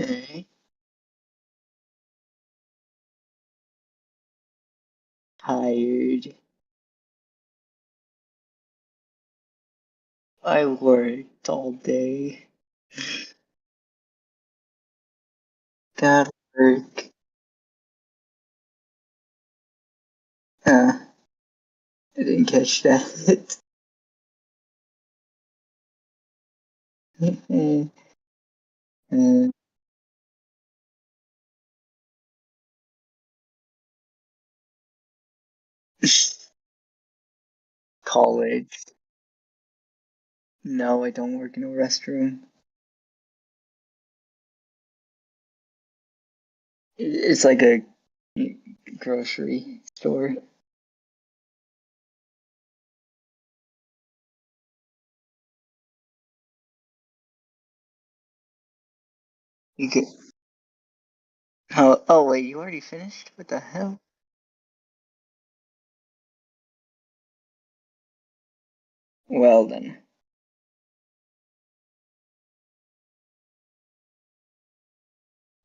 Hey, tired. I worked all day. Got work. I didn't catch that. Uh, college. No, I don't work in a restroom. It's like a grocery store. You could. Oh wait, you already finished? What the hell? Well then.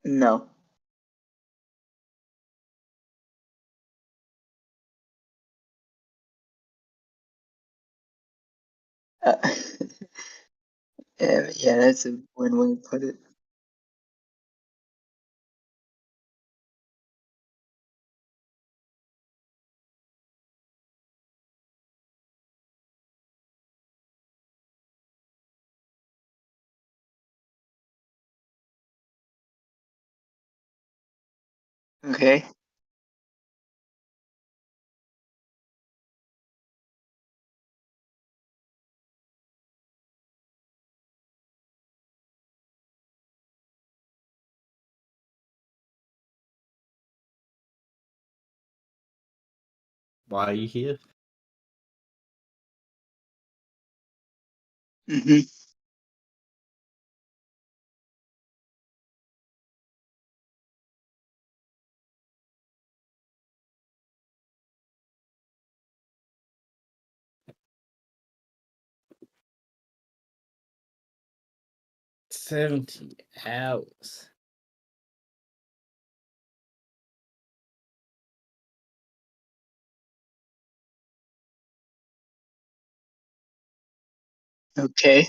No. Uh, yeah, that's a one way to put it. Okay. Why are you here? hmm 70 hours. Okay.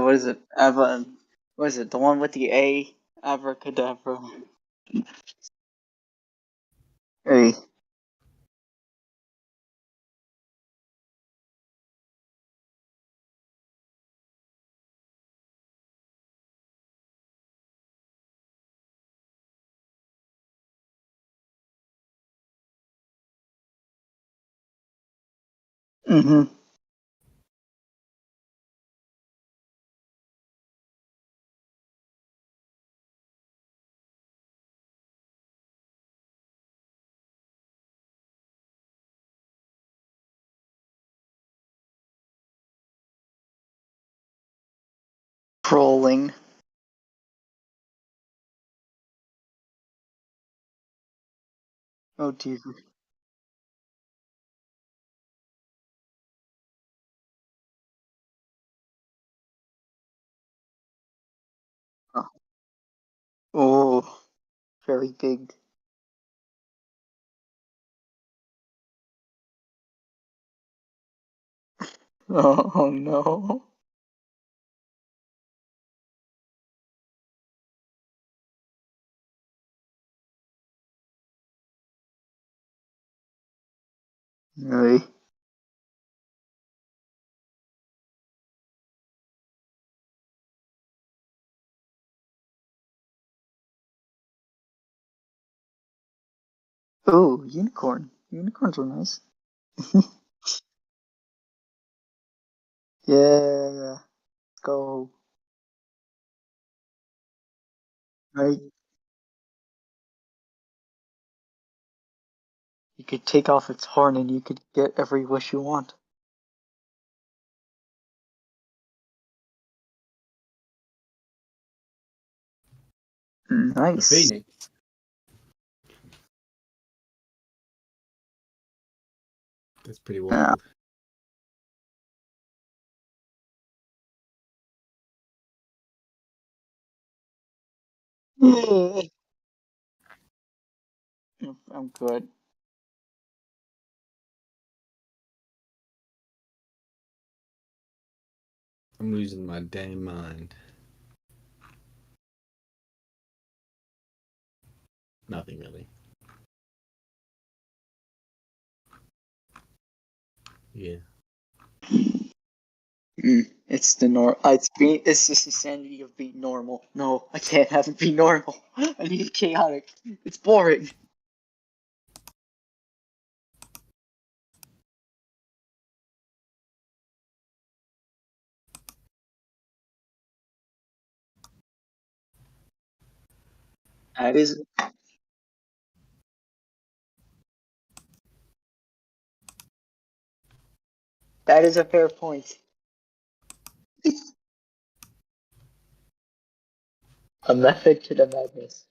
What is it? What is it? The one with the A? Abracadabra. Hey. Mm-hmm. Trolling. Oh dear. Oh, oh, very big. Oh, no. Hey. Oh, unicorn. Unicorns are nice. Yeah, let's go. Right. You could take off its horn and you could get every wish you want. A Nice. phoenix. That's pretty wild. I'm good. I'm losing my damn mind. Nothing really. Yeah. It's just the sanity of being normal. No, I can't have it be normal. I need it chaotic. It's boring. That is that is a fair point. A method to the madness.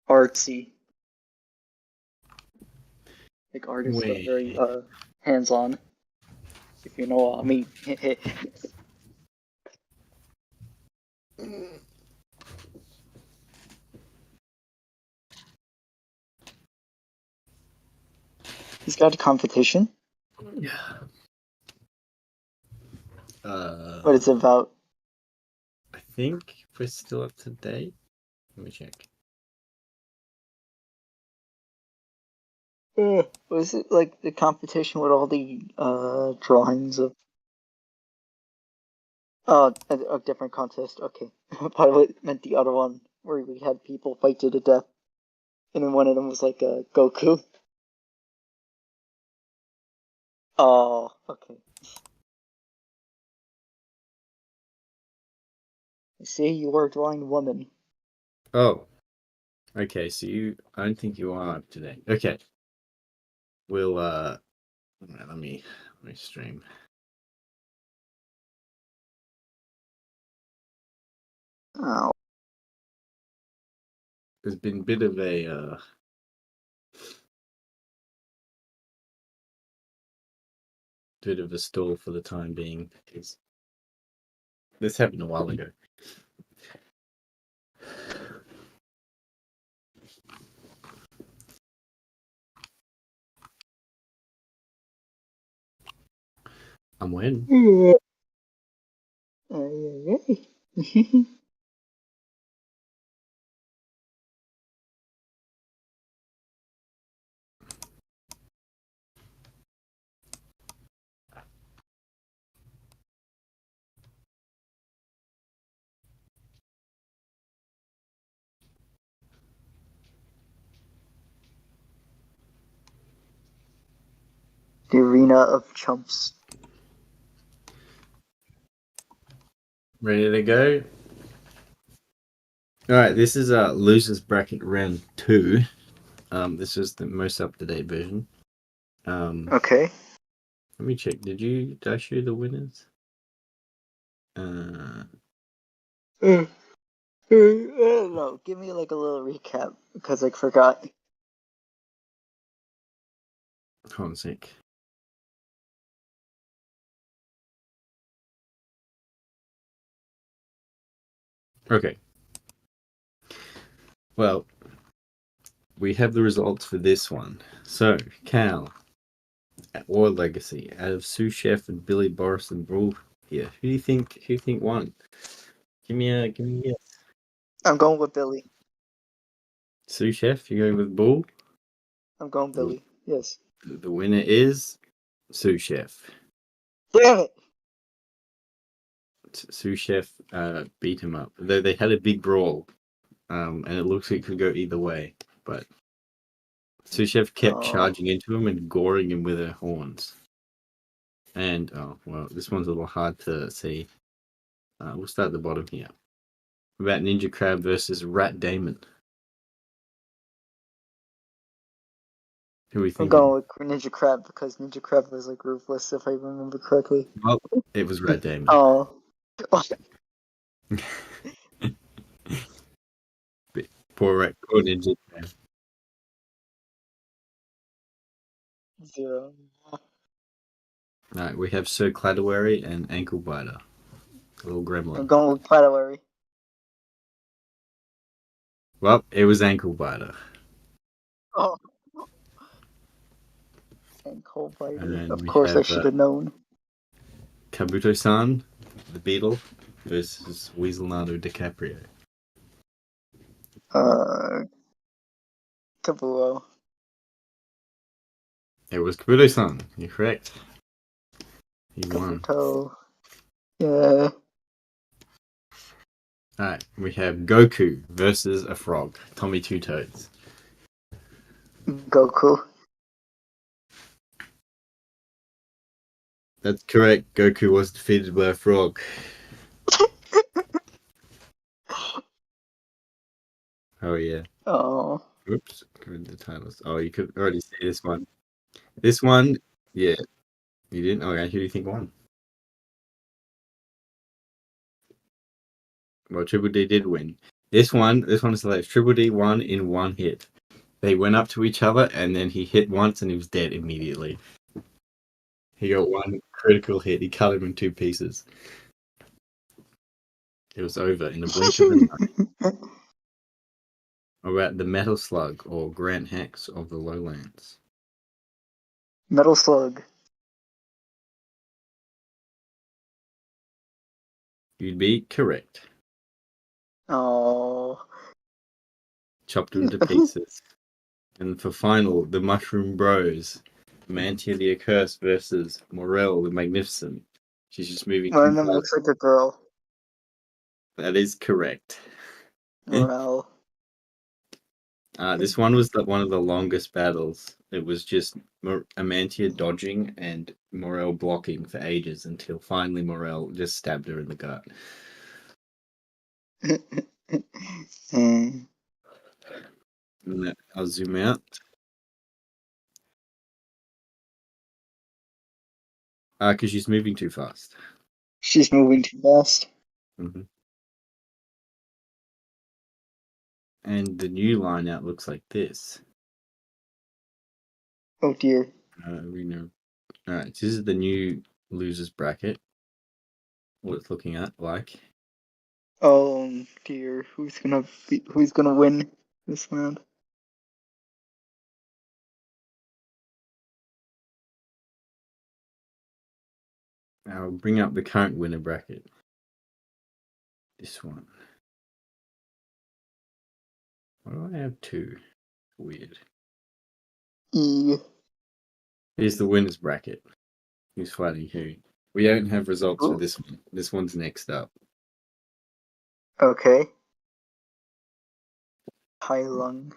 Artsy. Like artists are very Wait. hands on, if you know what I mean. He's got a competition. What it's about. I think we're still up to date. Let me check. Was it like the competition with all the drawings of a different contest? Okay. Probably meant the other one where we had people fight to the death. And then one of them was like Goku. Oh, okay. See, you were drawing woman. Oh. Okay, so I don't think you are up to date. Okay. We'll let me stream. Oh. There's been a bit of a stall for the time being. This happened a while ago. I'm waiting. The arena of chumps. Ready to go? Alright, this is losers bracket round 2. This is the most up to date version. Okay. Let me check. Did I show you the winners? No, give me like a little recap because I forgot. Hold on a sec. Okay. Well, we have the results for this one. So, Cal, or Legacy, out of Sous Chef and Billy Boris and Brawl here. Who do you think won? Give me a guess. I'm going with Billy. Sous Chef, you go with Bull? I'm going Billy. Yes. The winner is Sous Chef. Damn it! Sous Chef beat him up. They had a big brawl, and it looks like it could go either way. But Sous Chef kept charging into him and goring him with her horns. And oh well, this one's a little hard to see. We'll start at the bottom here. About Ninja Crab versus Rat Damon. Who are we I'm thinking? going with Ninja Crab because Ninja Crab was like ruthless, if I remember correctly. Well, it was Rat Damon. Oh. Poor Ninja Crab. 0. Alright, we have Sir Cladawary and Ankle Biter. A little I'm gremlin. going with Cladawary. Well, it was Ankle Biter. Oh. Ankle Biter. And Of we course, I have should have known. Kabuto-san, the beetle, versus Weaselnado DiCaprio. Kabuo. It was Kabuto-san. You're correct. He won. Kabuto. Yeah. Alright, we have Goku versus a frog. Tommy Two Toads. Goku. That's correct. Goku was defeated by a frog. Oh yeah. Oh. Oops. Go into the titles. Oh, you could already see this one. This one, yeah. You didn't? Okay, who do you think won? Well, Triple D did win. This one is hilarious. Triple D won in one hit. They went up to each other, and then he hit once, and he was dead immediately. He got one critical hit. He cut him in 2 pieces. It was over in a blink of an eye. About the Metal Slug or Grant Hex of the Lowlands. Metal Slug. You'd be correct. Oh. Chopped him to pieces. And for final, the Mushroom Bros. Mantia the Accursed versus Morel the Magnificent. She's just moving. One of them looks like a girl. That is correct. Morale. This one was one of the longest battles. It was just Amantia dodging and Morel blocking for ages until finally Morel just stabbed her in the gut. I'll zoom out. Because she's moving too fast. She's moving too fast. Mm-hmm. And the new line-out looks like this. Oh dear. We know. Alright, so this is the new losers bracket. What it's looking at like. Oh dear. Who's gonna win this round? I'll bring up the current winner bracket. This one. Why do I have 2? Weird. E. Here's the winners bracket. Who's fighting who? We don't have results for Ooh. this one. This one's next up. Okay. Tai Lung.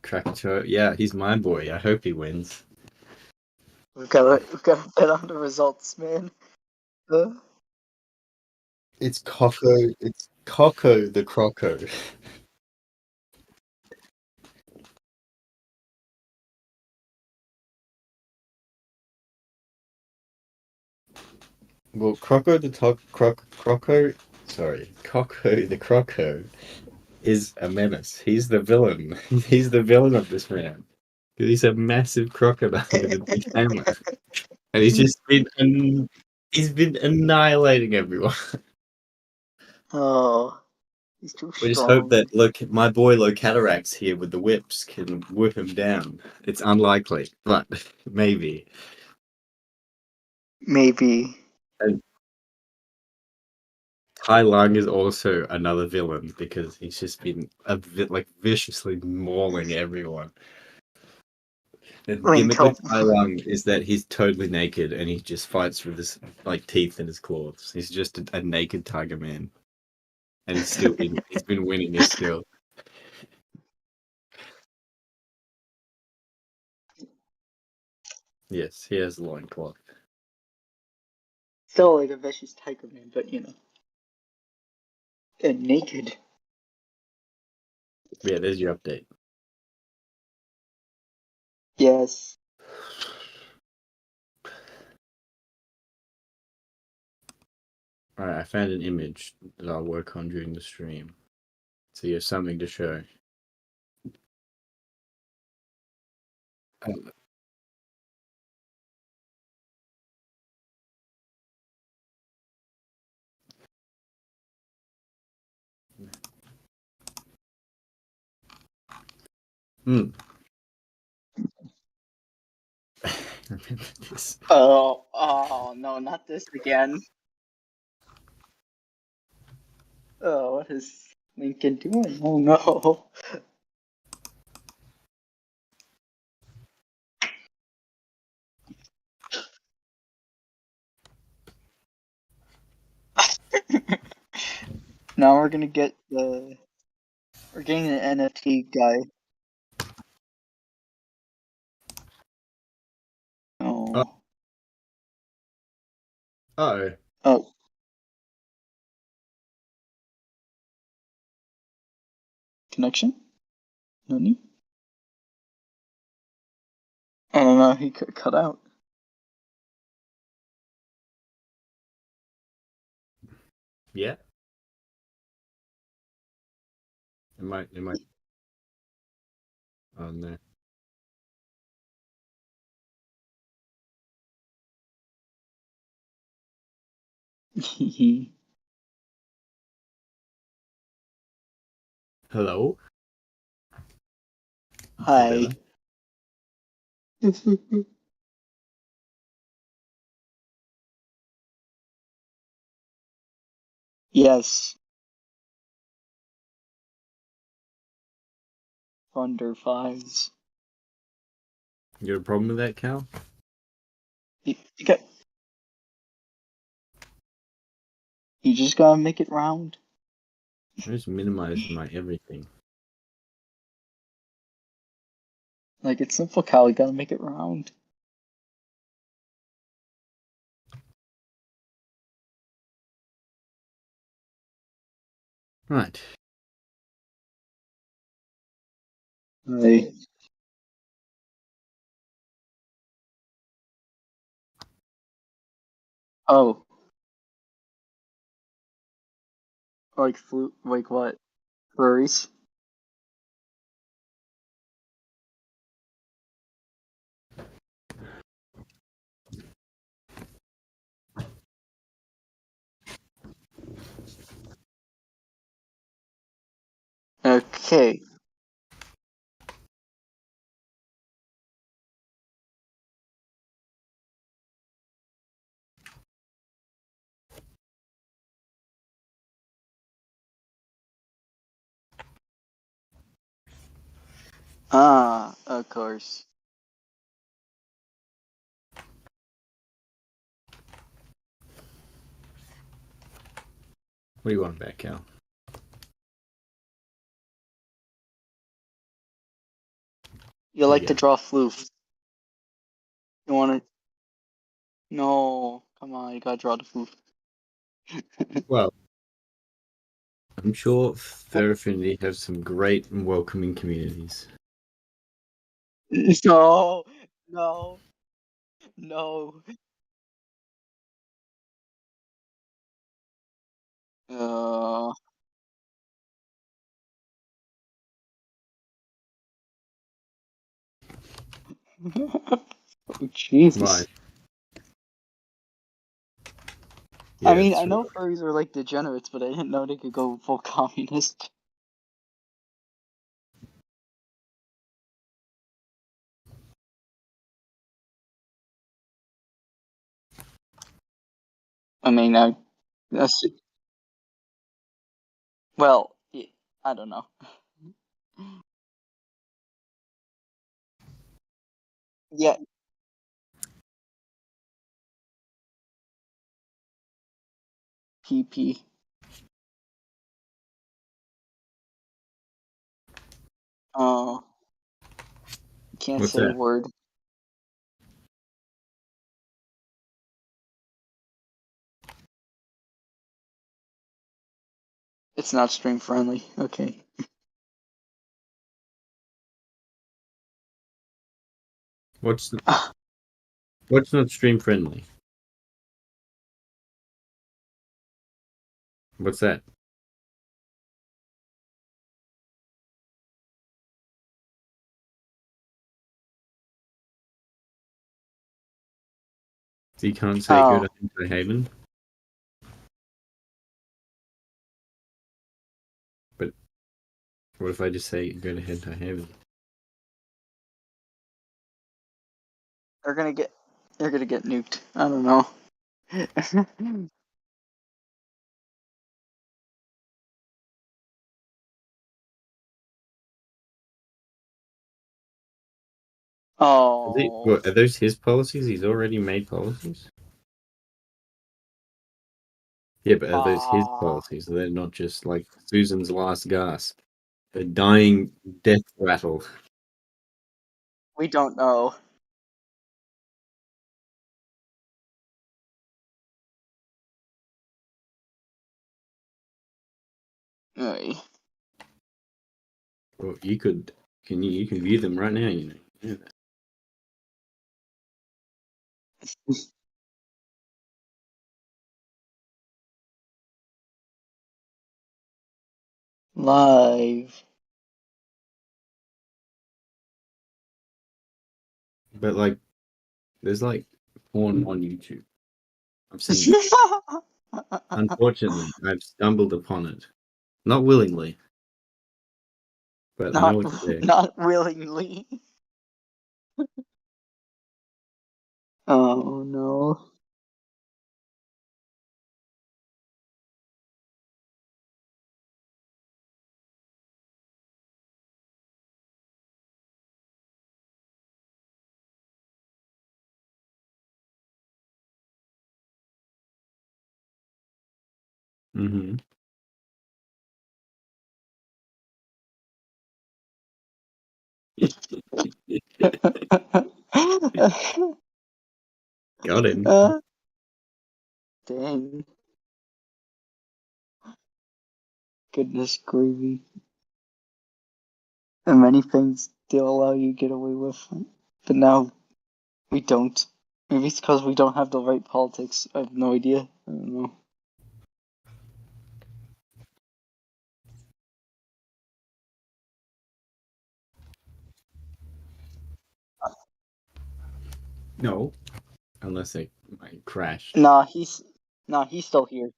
Krakatoa. Yeah, he's my boy. I hope he wins. We've gotta bet on the results, man. It's Coco. It's Coco the Croco. Well, Coco the Croco is a menace. He's the villain. He's the villain of this round. He's a massive crocodile with a big hammer, and he's been annihilating everyone. Oh, he's too We just strong. hope that my boy Locatarax here with the whips can whip him down. It's unlikely, but maybe. Maybe. And Tai Lung is also another villain because he's just been viciously mauling everyone. The gimmick with Tai Lung is that he's totally naked and he just fights with his teeth in his claws. He's just a naked tiger man, and he's been winning this still. Yes, he has a loincloth. Still like a vicious tiger man, but and naked. Yeah, there's your update. Yes. Alright, I found an image that I'll work on during the stream. So you have something to show. Hmm. Remember this. Oh no, not this again. Oh, what is Lincoln doing? Oh no. Now we're gonna get we're getting the NFT guy. Oh. Oh, Oh. Connection? Nani? I don't know, he could cut out. yeah. It might. Oh no. Hello? Hi. Better? Yes. Thunder Fives. You have a problem with that, Cal? You got. You just gotta make it round. I just minimized my everything. Like it's simple, Cal. You gotta make it round. Right. Hey. Oh, like like what? Furries? Okay. Ah, of course. What do you want back, Cal? You What do like you to got? draw floof. You wanna? No, come on. You gotta draw the floof. Well, I'm sure Fair Affinity have some great and welcoming communities. No, no, no. Uh, oh, Why? Jesus. I Yeah, mean, it's I true. know furries are like degenerates, but I didn't know they could go full communist. I mean, that's well, yeah, I don't know. Yeah, PP. Oh, can't What's say a that? word. It's not stream friendly. Okay. What's what's not stream friendly? What's that? So you can't say go Oh, to Hentai Haven, but what if I just say go to Hentai Haven? they're gonna get they're gonna get nuked. I don't know. Oh. What, are those his policies? He's already made policies? Yeah, but are those his Ah. policies? They're not just like Susan's last gasp. A dying death rattle. We don't know. Ay. Well, you could you can view them right now, you know. Yeah. Live. But like there's like porn on YouTube. I've seen it. Unfortunately, I've stumbled upon it. Not willingly, but I not know it's there. not willingly. Oh no. Hmm. Got him. Uh, Dang. Goodness gravy. And many things they'll allow you to get away with. But now we don't. Maybe it's because we don't have the right politics. I have no idea. I don't know. No, unless they might crash. Nah, he's still here.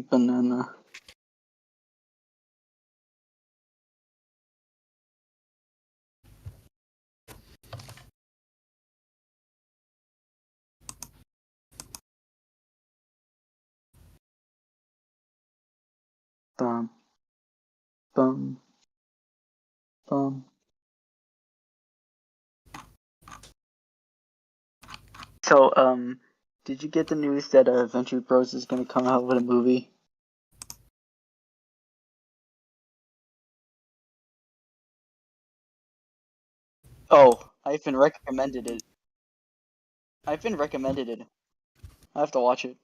Banana. Bum, bum, bum. So, did you get the news that Adventure Bros is gonna come out with a movie? Oh, I've been recommended it. I've been recommended it. I have to watch it.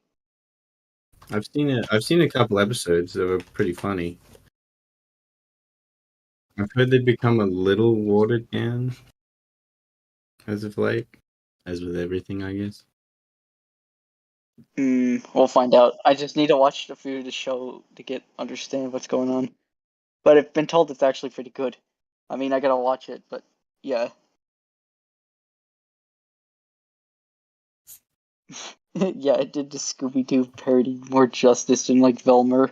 I've seen a couple episodes that were pretty funny. I've heard they've become a little watered down as of late, as with everything, I guess. We'll find out. I just need to watch the few to show to get understand what's going on. But I've been told it's actually pretty good. I mean, I gotta watch it, but yeah. Yeah, it did the Scooby Doo parody more justice than like Velmer.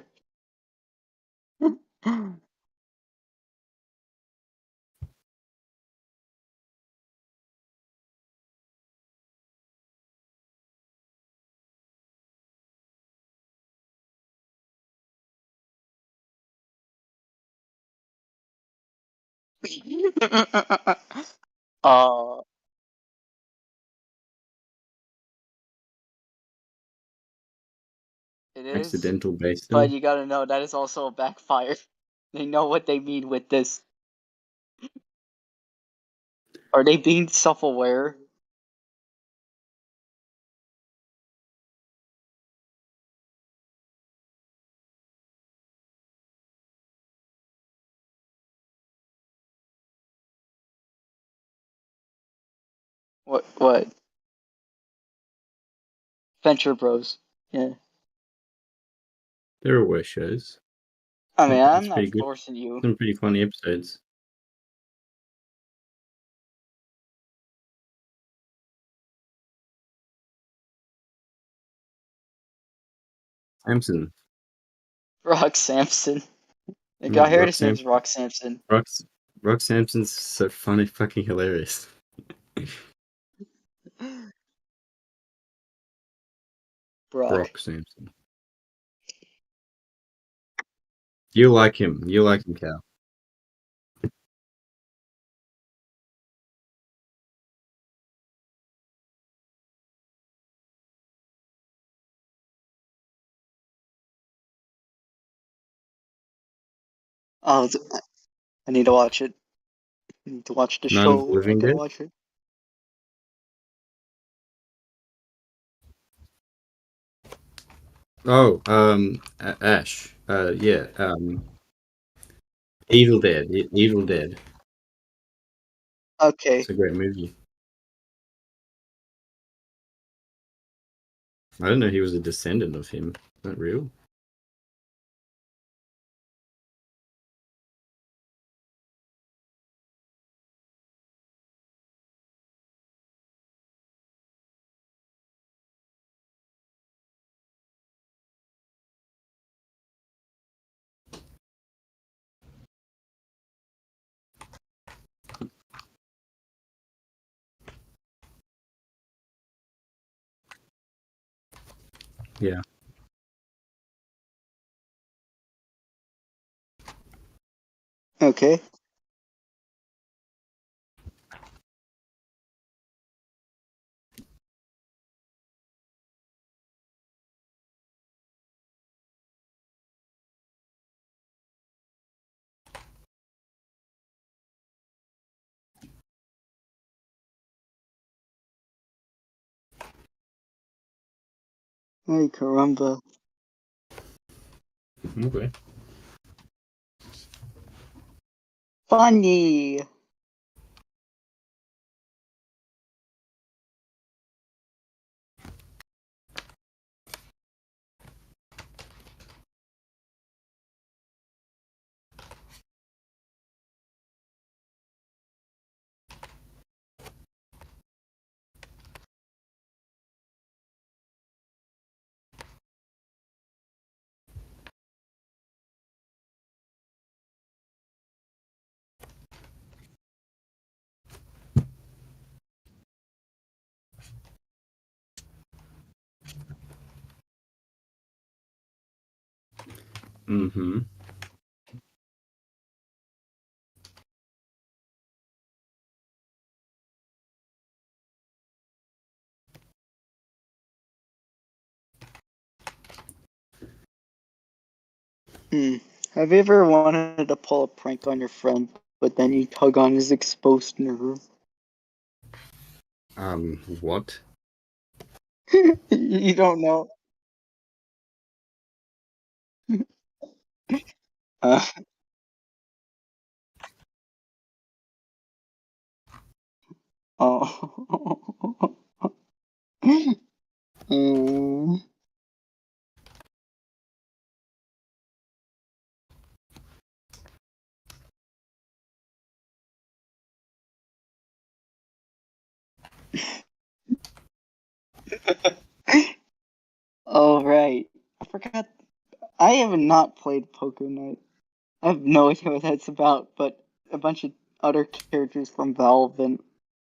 uh, It is, Accidental based but on. you gotta know that is also a backfire. They know what they mean with this. Are they being self-aware? What? Venture Bros. Yeah. There are worse shows. I mean, I'm It's not pretty good. forcing you. Some pretty funny episodes. Samson. Rock Sampson. Like, I No, heard his name's Rock Sampson. Rock, Rock Samson's so funny, fucking hilarious. Brock. Brock Samson. You like him. You like him, Cal. Oh, I need to watch it. I need to watch the Night of the show. I Living gotta Dead. watch it. Oh, Ash. Yeah. Evil Dead. Evil Dead. It's Okay. a great movie. I don't know he was a descendant of him. Not real. Yeah. Okay. Ay, caramba. Okay. Funny. Mm-hmm. Hmm. Have you ever wanted to pull a prank on your friend, but then you tug on his exposed nerve? What? You don't know. Uh, oh. Mm. Oh, right. I forgot. I have not played Poker Night. I have no idea what that's about, but a bunch of other characters from Valve and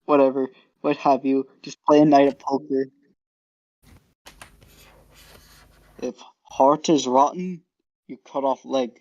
whatever, what have you, just play a night of poker. If heart is rotten, you cut off leg.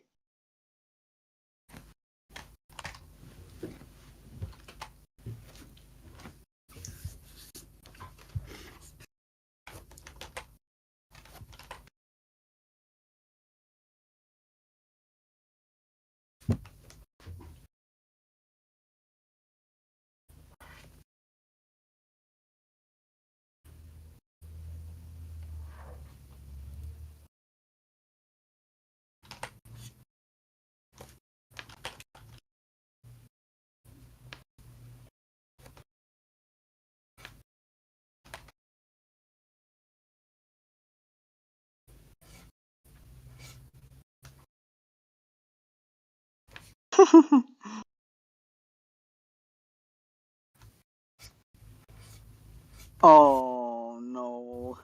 Oh no.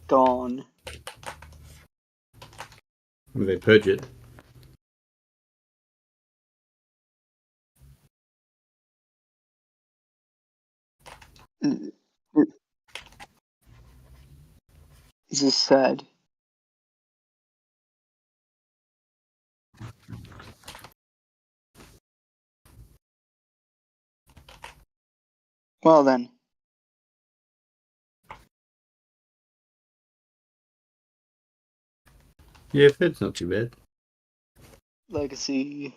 Gone. Will they purge it? This is sad. Well then. Yeah, it's not too bad. Legacy.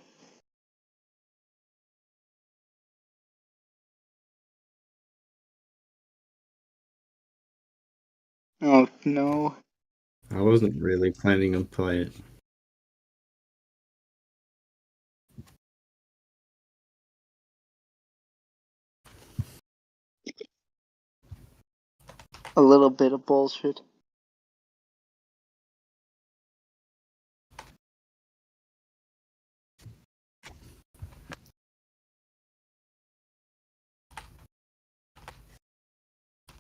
Oh no. I wasn't really planning on playing it. A little bit of bullshit.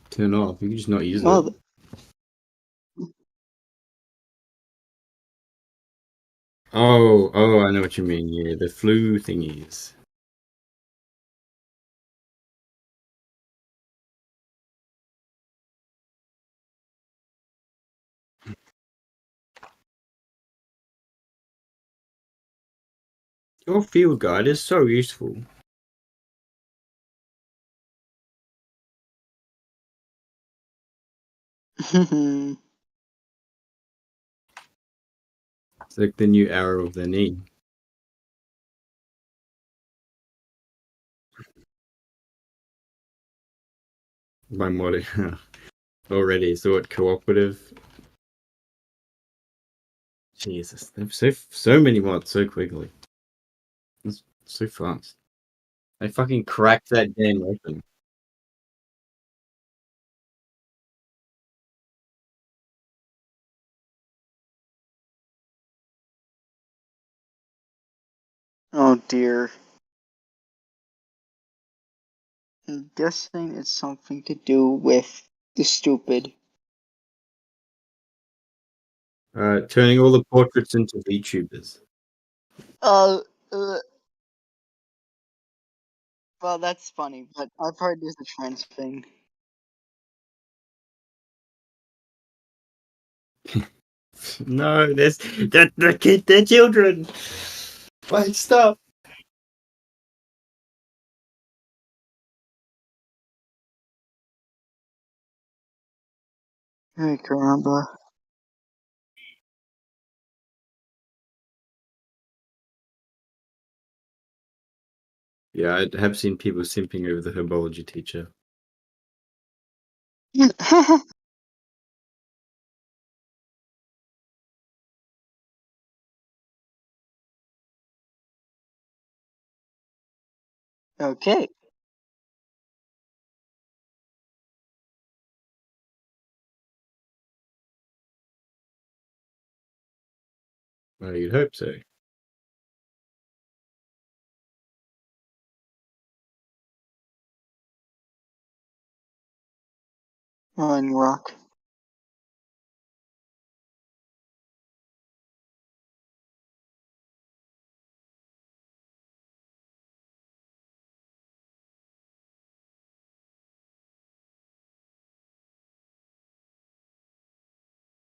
Turn off. You can just not use it. Well, Oh, I know what you mean. Yeah, the flu thingies. Your field guide is so useful. the It's like the new arrow of the knee. By modding already. So what cooperative? Jesus, they've so many mods so quickly. It's so fast. They fucking cracked that damn open. Oh dear. I'm guessing it's something to do with the stupid. Turning all the portraits into VTubers. Uh, uh, well, that's funny, but I've heard there's a trans thing. No, there's the kid, they're children. Wait, stop. Hey, caramba. Yeah, I have seen people simping over the herbology teacher. Okay. Well, you'd hope so. Run, rock.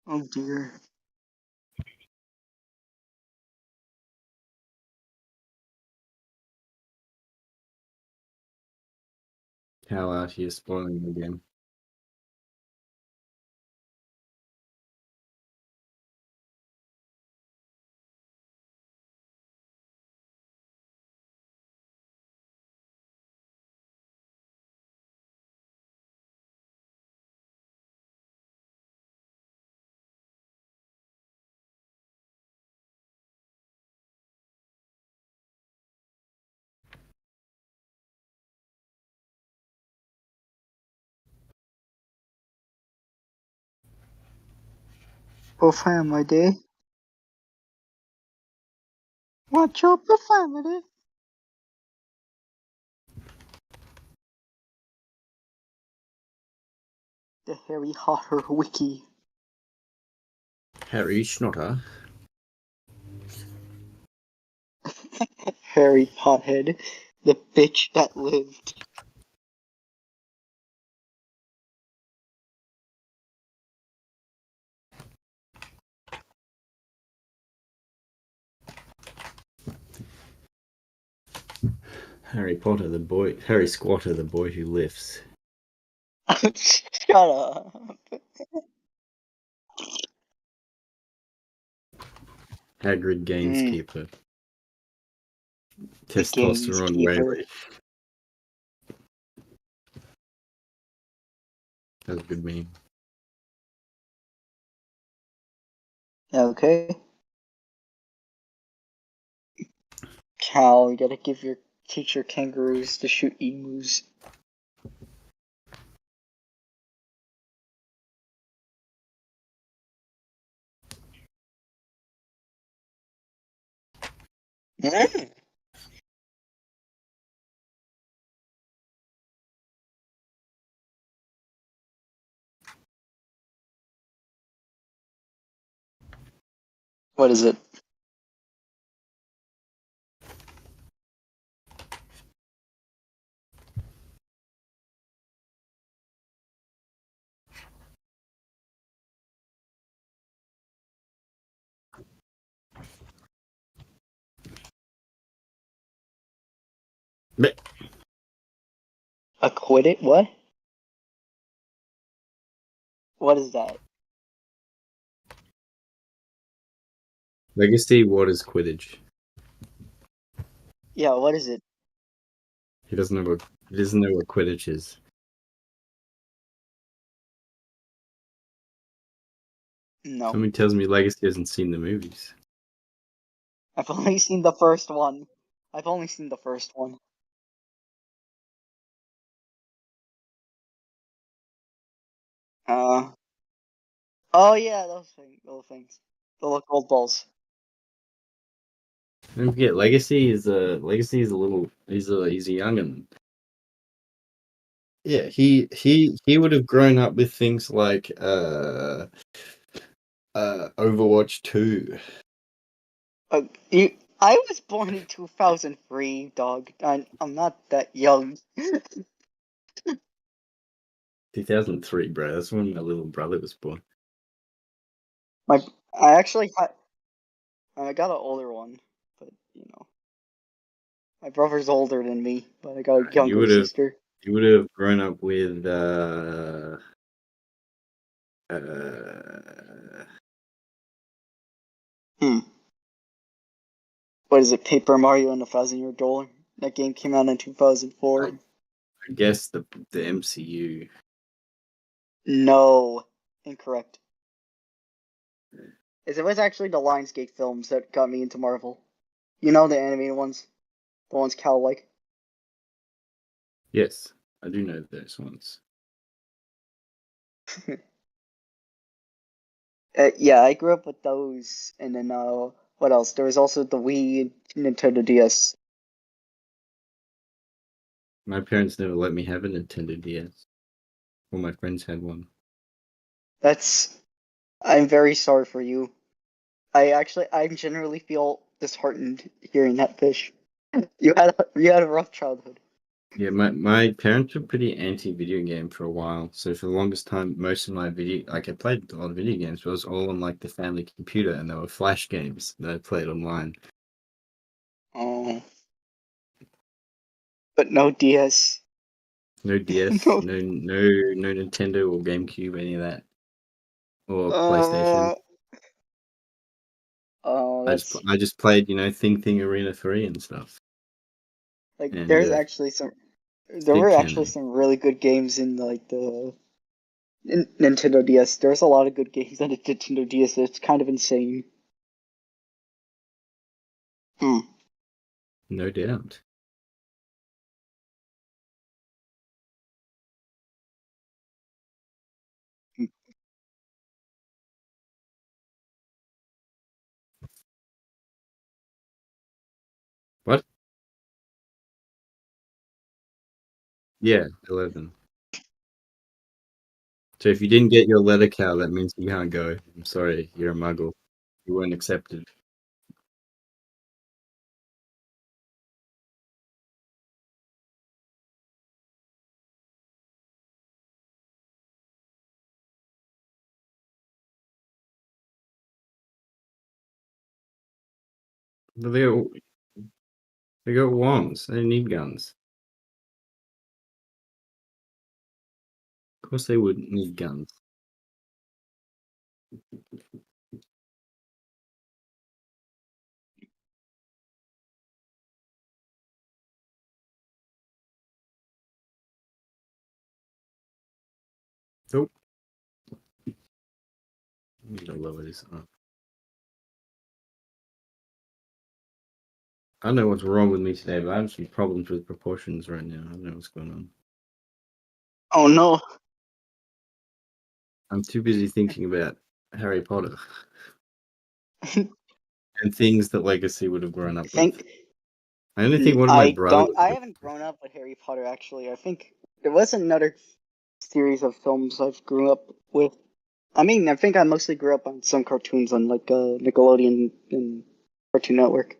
Oh dear. How out here spoiling again. Oh, fam, my day. Watch your profanity. The Harry Potter wiki. Harry Schnotter. Harry Pothead, the bitch that lived. Harry Potter, the boy. Harry Squatter, the boy who lifts. Shut up. Hagrid Gameskeeper. The Testosterone gamekeeper. Whaley. That was a good meme. Okay. Cal, you gotta give your teacher kangaroos to shoot emus. What is it? But Acquitted? What? What is that? Legacy Waters Quidditch. Yeah, what is it? He doesn't know what Quidditch is. No. Somebody tells me Legacy hasn't seen the movies. I've only seen the first one. I've only seen the first one. Uh. Oh yeah, those things. Those things. The little gold balls. Don't forget, Legacy is a little. He's a youngin. Yeah, he would have grown up with things like Overwatch 2. You. I was born in 2003, dog. I'm not that young. 2003, bro. That's when my little brother was born. My. I actually had. I got an older one, but my brother's older than me, but I got a You younger sister. would have grown up with Hmm. What is it? Paper Mario and the $1,000-Year Dollar. That game came out in 2004. I guess the MCU. No, incorrect. It was actually the Lionsgate films that got me into Marvel. You know the animated ones, the ones Cal like. Yes, I do know those ones. Yeah, I grew up with those, and then what else? There was also the Wii, Nintendo DS. My parents never let me have a Nintendo DS. All my friends had one. That's. I'm very sorry for you. I generally feel disheartened hearing that, Fish. You had a rough childhood. Yeah, my parents were pretty anti-video game for a while. So for the longest time, most of my I played a lot of video games, but it was all on like the family computer, and there were flash games that I played online. Oh, but no DS. No DS, No. no Nintendo or GameCube, any of that, or PlayStation. Uh, oh, that's I just played, Thing Arena 3 and stuff, like and there's actually some. There Stick were actually Cannon. some really good games in like the Nintendo DS. There's a lot of good games on the Nintendo DS. It's kind of insane. Hmm. No doubt. Yeah, 11. So if you didn't get your letter, Cal, that means you can't go. I'm sorry, you're a muggle. You weren't accepted. But they got wands. They need guns. Of course they wouldn't need guns. Oh, I'm gonna lower this up. I don't know what's wrong with me today, but I have some problems with proportions right now. I don't know what's going on. Oh no. I'm too busy thinking about Harry Potter and things that Legacy would have grown I up with. think I only think one of my brothers. I haven't grown up with Harry Potter actually. I think there was another series of films I've grew up with. I mean, I think I mostly grew up on some cartoons on like Nickelodeon and Cartoon Network.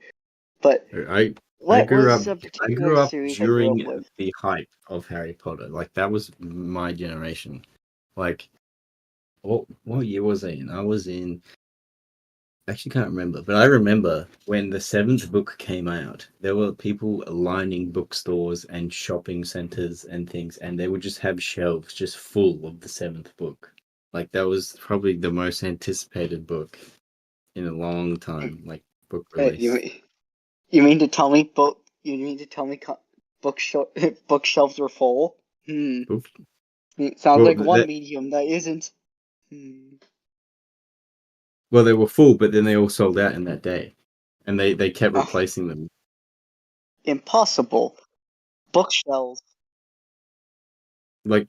But I I what grew was up a I particular grew up series I grew up during with? the hype of Harry Potter. Like that was my generation. Like what year was I in? I was in actually can't remember, but I remember when the seventh book came out, there were people lining bookstores and shopping centers and things, and they would just have shelves just full of the seventh book. Like that was probably the most anticipated book in a long time, like book Uh, release. you you mean to tell me bookshelf bookshelves were full? Hmm. Book- It sounds Well, like one medium that isn't. Hmm. well, they were full, but then they all sold out in that day, and they kept Uh, replacing them. impossible. Bookshelves. Like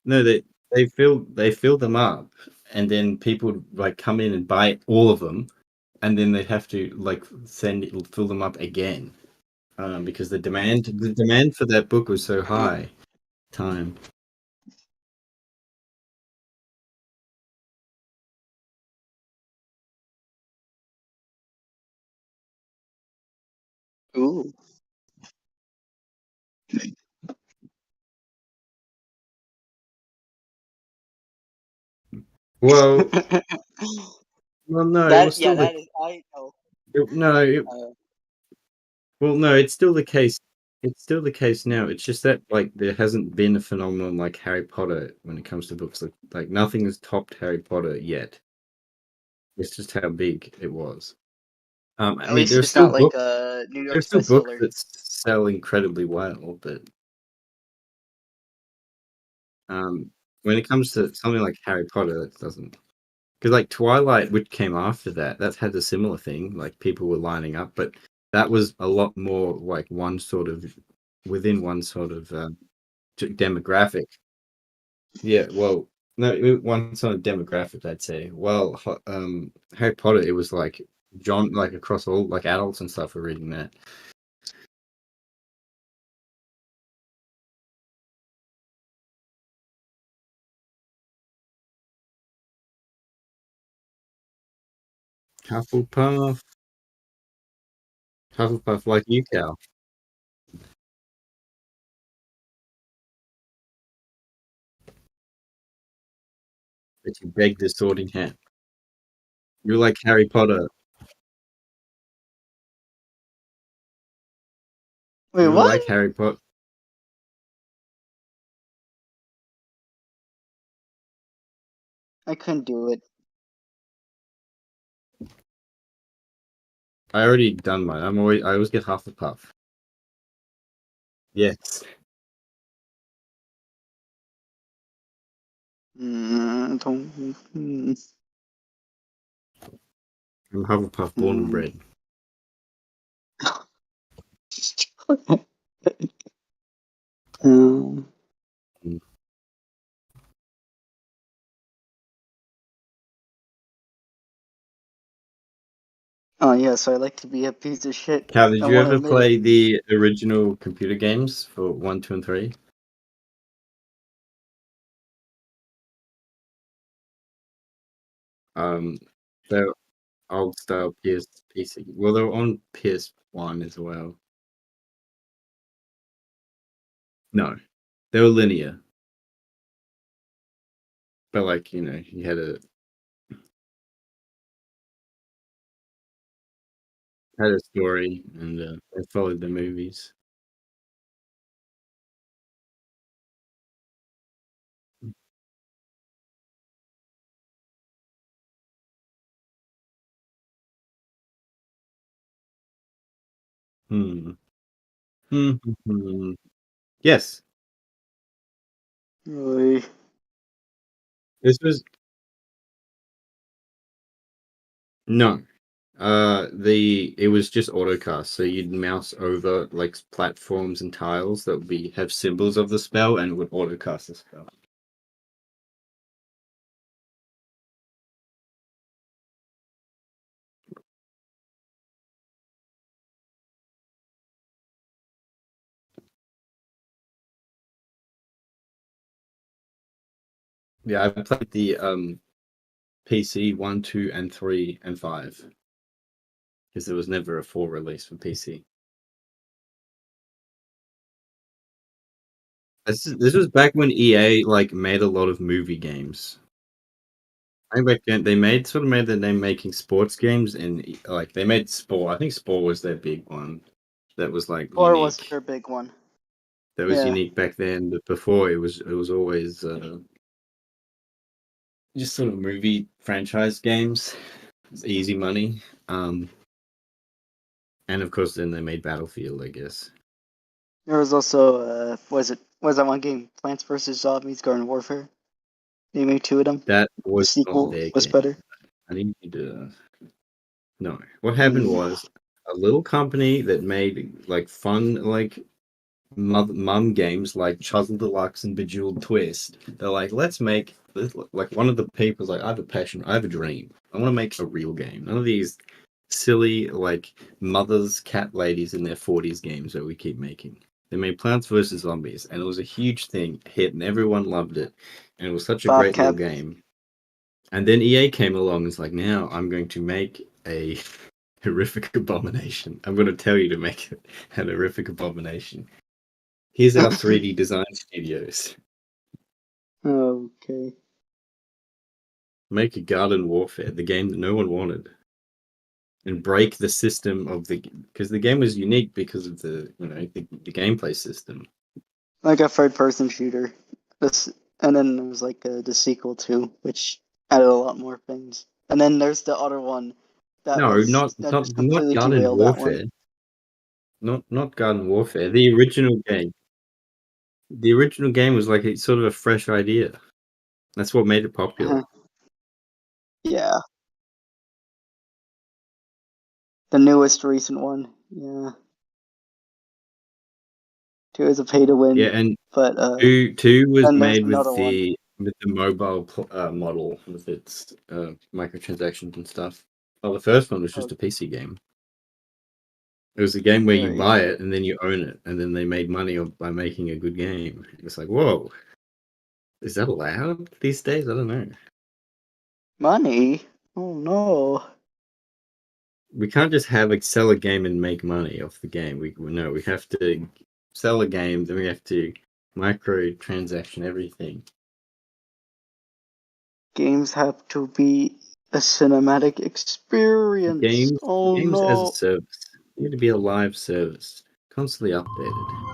no, they fill them up, and then people would, like come in and buy all of them, and then they'd have to like fill them up again, because the demand for that book was so high. Time. Ooh. Well, well, no, it was still the that is I know. it, no, it, Uh, well, no, it's still the case. It's still the case now. It's just that like there hasn't been a phenomenon like Harry Potter when it comes to books. Like nothing has topped Harry Potter yet. It's just how big it was. I at mean, least there's it's still not like books. a New York There's still books bestseller. that sell incredibly well, but um, when it comes to something like Harry Potter, that doesn't. Because like Twilight, which came after that, that's had a similar thing. Like people were lining up, but that was a lot more like one sort of within one sort of demographic. Yeah, well, no, one sort of demographic, I'd say. Well, Harry Potter, it was like John, like across all like adults and stuff were reading that. Hufflepuff, Hufflepuff, like you, Cal, but you begged the Sorting Hat. You're like Harry Potter. Wait, You were what? like Harry Potter. I couldn't do it. I already done mine. I always get Hufflepuff. Yes, I'm Hufflepuff, born and mm. bred. Um, Mm. Oh yeah, so I like to be a piece of shit. Cal, did I you want to ever admit it. play the original computer games for 1, 2, and 3? Um, they're old style PC. Well, they're on PS1 as well. No, they were linear, but like you had a story and they followed the movies. Hmm. Hmm. hmm, hmm. Yes, Really. this was no. It was just autocast, so you'd mouse over like platforms and tiles that would have symbols of the spell, and it would autocast the spell. Yeah, I played the PC 1, 2, and 3, and 5 because there was never a 4 release for PC. This was back when EA like made a lot of movie games. I think back then they made their name making sports games, and like they made Spore. I think Spore was their big one. That was like Or was unique. their big one? That was Yeah. unique back then. But before it was always just sort of movie franchise games. It's easy money. Um, and of course then they made Battlefield, I guess. There was also was that one game Plants vs Zombies Garden Warfare? They made two of them. That The was not sequel their was game. better. I need to. No. What happened Hmm. was a little company that made like fun, like mum games like Chuzzle Deluxe and Bejeweled Twist. They're like, let's make this. Like one of the people's like, I have a passion, I have a dream. I want to make a real game. None of these silly like mothers, cat ladies in their 40s games that we keep making. They made Plants vs Zombies, and it was a huge thing, hit, and everyone loved it. And it was such a great little Bobcat. game. And then EA came along and was like, now I'm going to make a horrific abomination. I'm going to tell you to make an horrific abomination. Here's our 3D design studios. Okay. Make a Garden Warfare, the game that no one wanted, and break the system of because the game was unique because of the gameplay system. Like a third person shooter. This and then there was like the sequel too, which added a lot more things. And then there's the other one No, that just not completely Garden derailed that one. Warfare. Not Garden Warfare. The original game. The original game was like sort of a fresh idea. That's what made it popular. Yeah. The newest recent one. Yeah. Two is a pay to Yeah, win. and But two was then there's made with another one. the mobile model with its microtransactions and stuff. Well, the first one was Oh, just a PC game. It was a game where you really? buy it and then you own it, and then they made money by making a good game. It's like, whoa, is that allowed these days? I don't know. Money? Oh no. We can't just sell a game and make money off the game. No, we have to sell a game, then we have to microtransaction everything. Games have to be a cinematic experience. Oh Games as a no. service. They need to be a live service, constantly updated.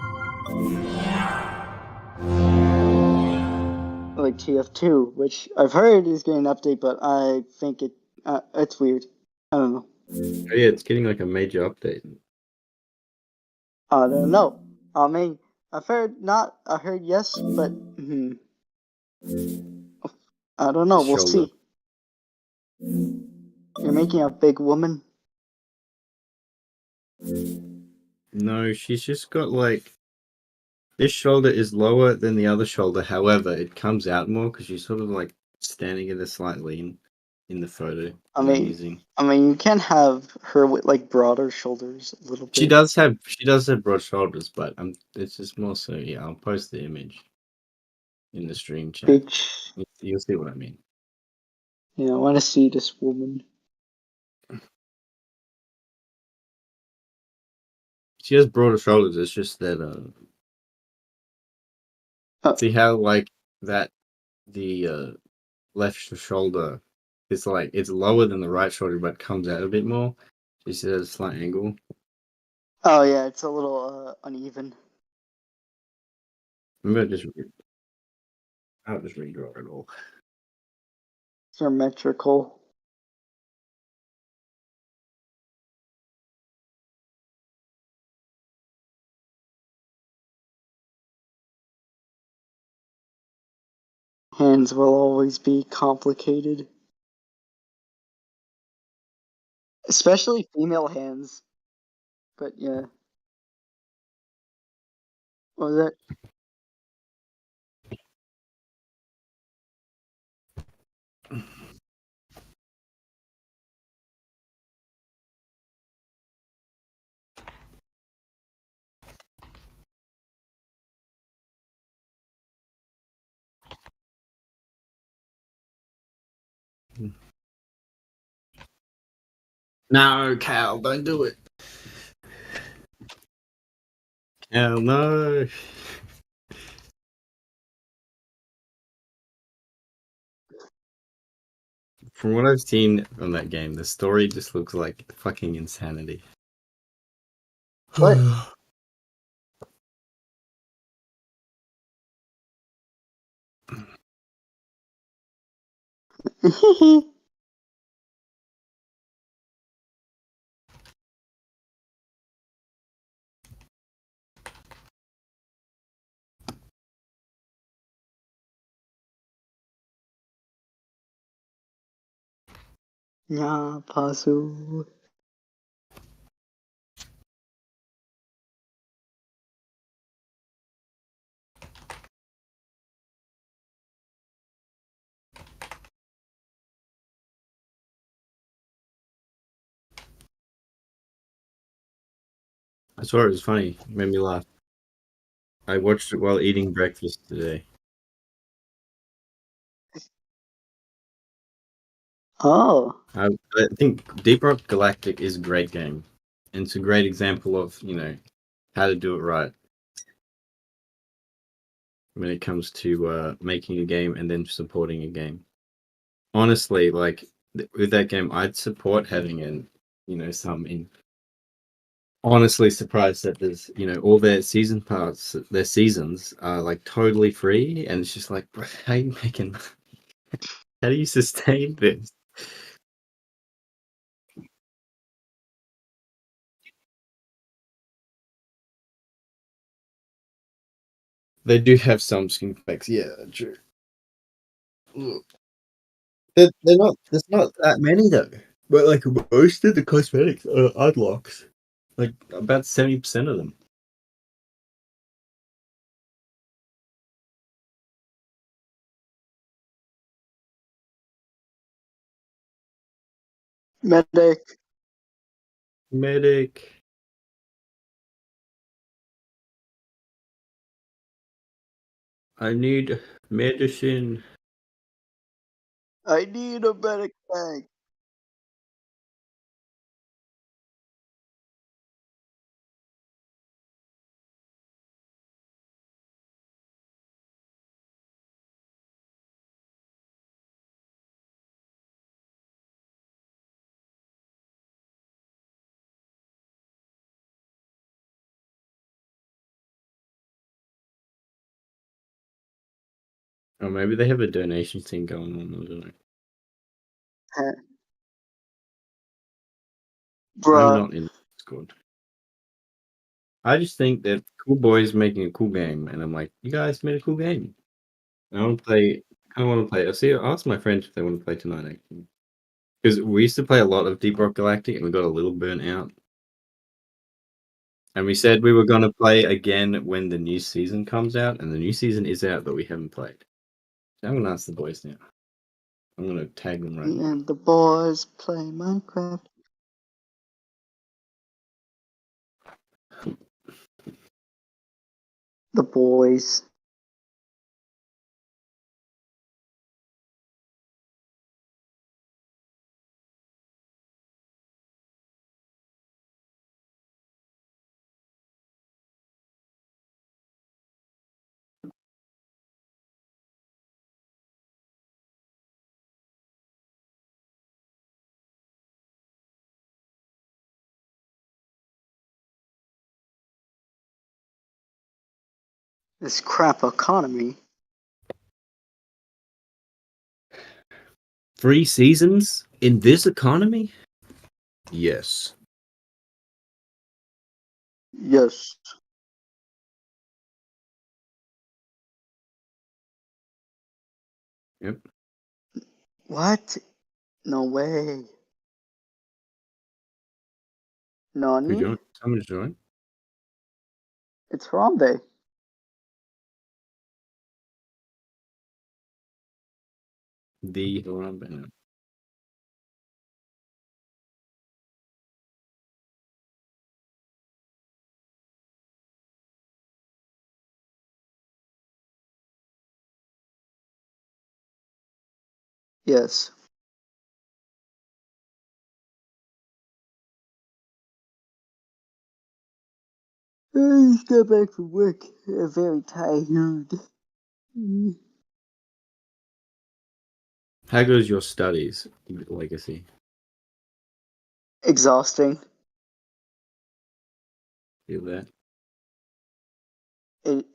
Like TF2, which I've heard is getting an update, but I think it's weird. I don't know. Oh yeah, it's getting like a major update. I don't know. I mean, I've heard not. I heard yes, but I don't The know. We'll shoulder. see. You're making a big woman. No, she's just got like this shoulder is lower than the other shoulder. However, it comes out more because she's sort of like standing in a slight lean. in the photo I that I'm mean, using. you can have her with like broader shoulders a little She bit. does have broad shoulders, but it's just more so. Yeah, I'll post the image in the stream chat. Bitch. You'll see what I mean. Yeah, I want to see this woman. She has broader shoulders. It's just that Oh, see how like that the left shoulder is like it's lower than the right shoulder, but comes out a bit more. She says at a slight angle. oh yeah, it's a little uneven. Maybe I'll just redraw it all. Symmetrical. Hands will always be complicated. Especially female hands. But yeah. What was that? No, Cal, don't do it. Cal, no. From what I've seen from that game, the story just looks like fucking insanity. What? Nya pasu. I saw it was funny. It made me laugh. I watched it while eating breakfast today. Oh. I think Deep Rock Galactic is a great game. And it's a great example of, how to do it right when it comes to making a game and then supporting a game. Honestly, like with that game, I'd support having some in. Honestly, surprised that there's all their season parts, their seasons are like totally free, and it's just like, bro, how you making? How do you sustain this? They do have some skin effects, yeah, true. Look, they're not. There's not that many though. But like most of the cosmetics are unlocks, like about 70% of them. Medic. Medic. I need medicine. I need a medic bag. Or maybe they have a donation thing going on. I don't know. Heh. I'm Bruh. not in Discord. I just think that cool boys making a cool game, and I'm like, you guys made a cool game. I want to play. I want to play. I asked my friends if they want to play tonight, actually, because we used to play a lot of Deep Rock Galactic, and we got a little burnt out. And we said we were going to play again when the new season comes out, and the new season is out, but we haven't played. So I'm going to ask the boys now. I'm gonna tag them right Me now. and the boys play Minecraft. The boys. This crap economy. 3 seasons in this economy? Yes. Yes. Yep. What? No way. Who Nani? joined? Someone's joined. It's Harambe. The Harambe. Yes. I just got back from work. I'm very tired. How goes your studies, Legacy? Exhausting. Feel that? It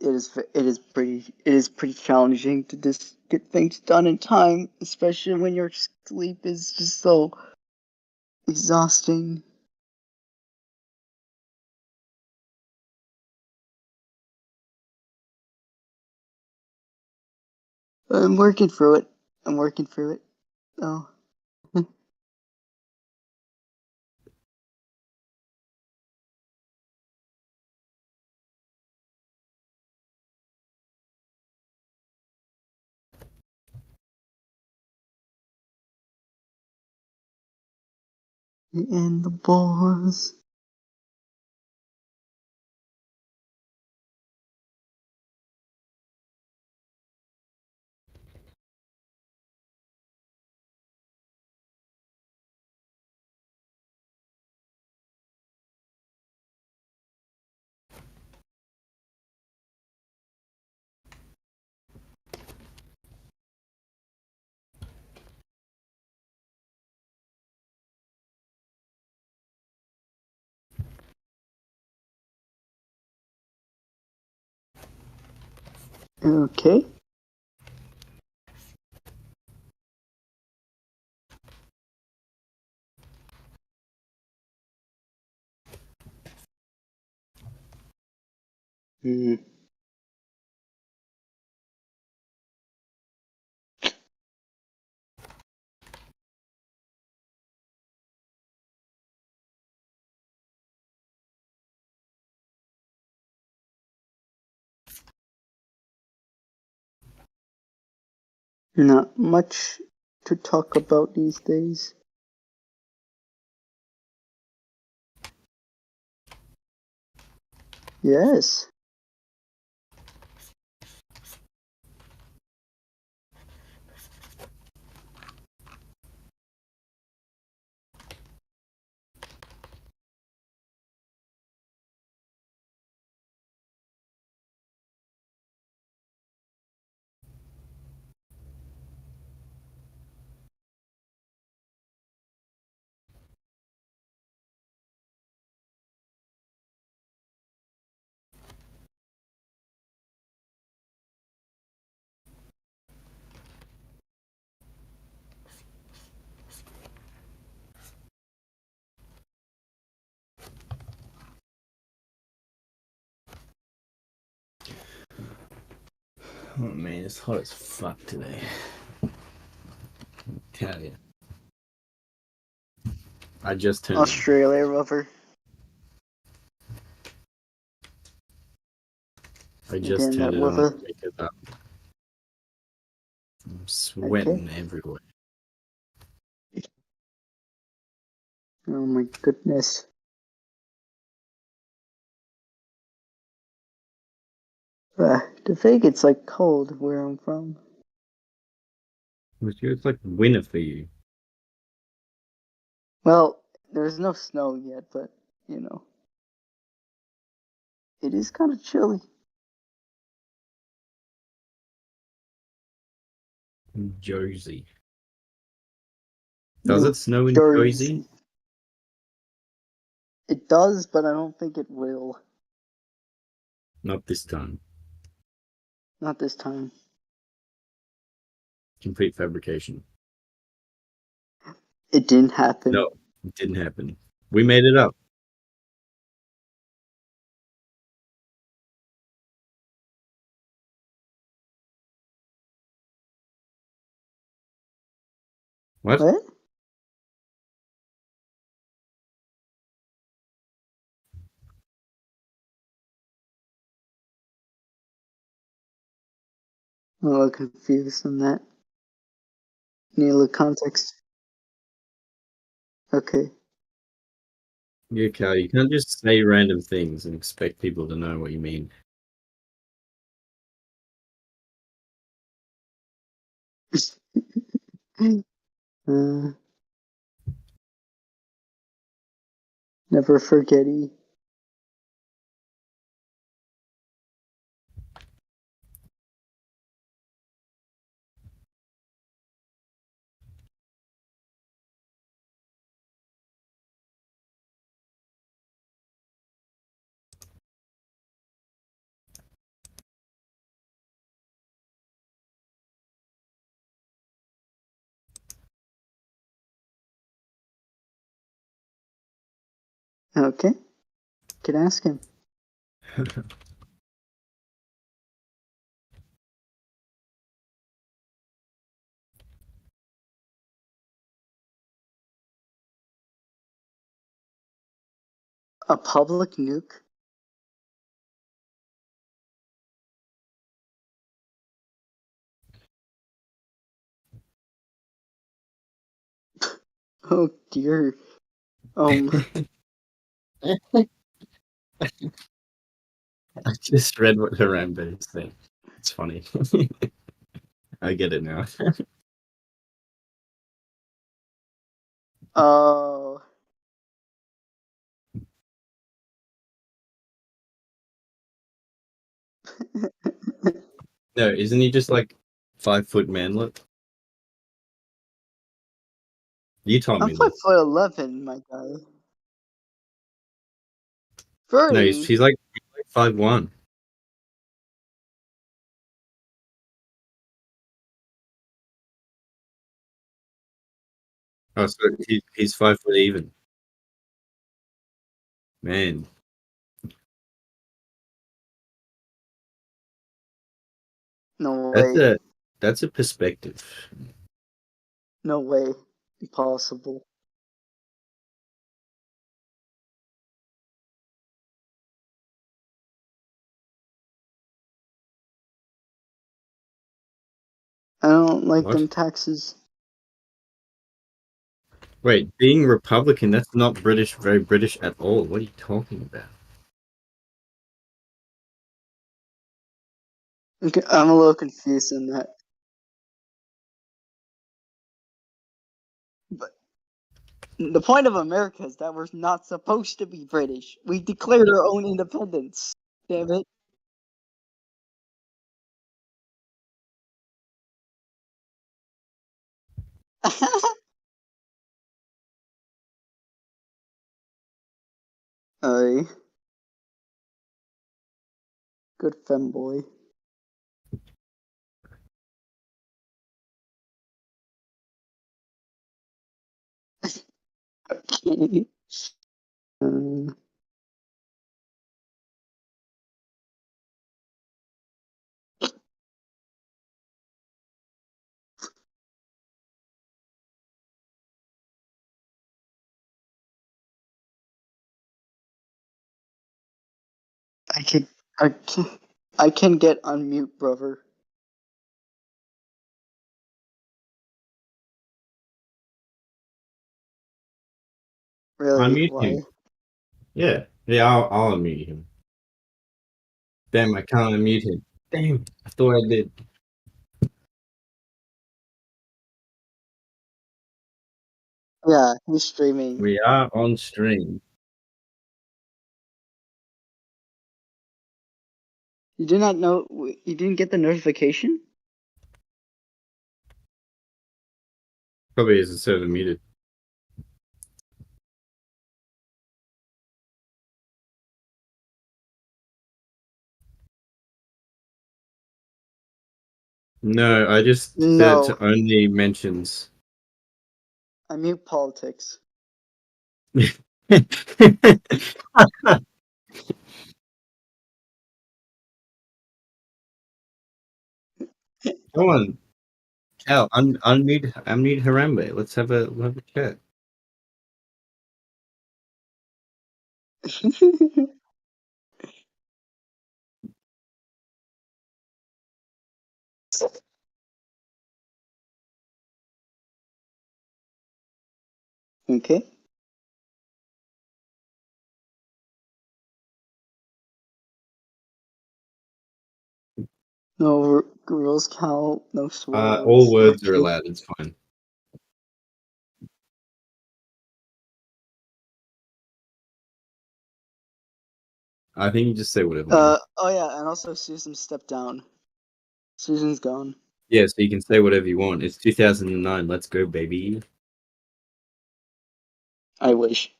is pretty challenging to just get things done in time, especially when your sleep is just so exhausting. I'm working through it. I'm working through it. Oh. And the boss. Okay. Hmm. Not much to talk about these days. Yes. Oh man, it's hot as fuck today. Tell ya. I just turned on. Australia rubber. I just Again, turned that it on weather. because I'm Okay. sweating everywhere. Oh my goodness. I think it's like cold where I'm from. It's like winter for you. Well, there's no snow yet, but you know, it is kind of chilly. Jersey. Does New it snow in Jersey? Jersey. It does, but I don't think it will. Not this time. Not this time. Complete fabrication. It didn't happen. No, it didn't happen. We made it up. What? What? I'm a little confused on that. Need a little context. Okay. Yeah, Cal, you can't just say random things and expect people to know what you mean. uh, never forgetty. Okay. Can ask him. A public nuke? Oh dear. I just read what Harambe is saying. It's funny. I get it now. Oh. No, isn't he just like 5 foot manlet? You told I'm me this. 5'11", my guy. No, Furry? he's like 5'1". Oh, so he's 5 foot even. Man, No that's way. a perspective. No way. Impossible. I don't like What? them taxes. Wait, being Republican, that's not British, very British at all. What are you talking about? Okay, I'm a little confused on that. But the point of America is that we're not supposed to be British. We declared our own independence. Damn it. Aye. Good femboy. Okay. Uh, I can, I can, I can get unmute, brother. Really? Unmute Why? him. Yeah. Yeah, I'll unmute him. Damn, I can't unmute him. Damn, I thought I did. Yeah, he's streaming. We are on stream. You did not know. You didn't get the notification? Probably is a server muted. No, I just set it No, to only mentions. I mute politics. Come on, Cal, unmute Harambe. Let's have a chat. Okay. No rules count. No swear All words. words are Okay. allowed. It's fine. I think you just say whatever, man. Oh yeah, and also Susan stepped down. Susan's gone. Yeah, so you can say whatever you want. It's 2009. Let's go, baby. I wish.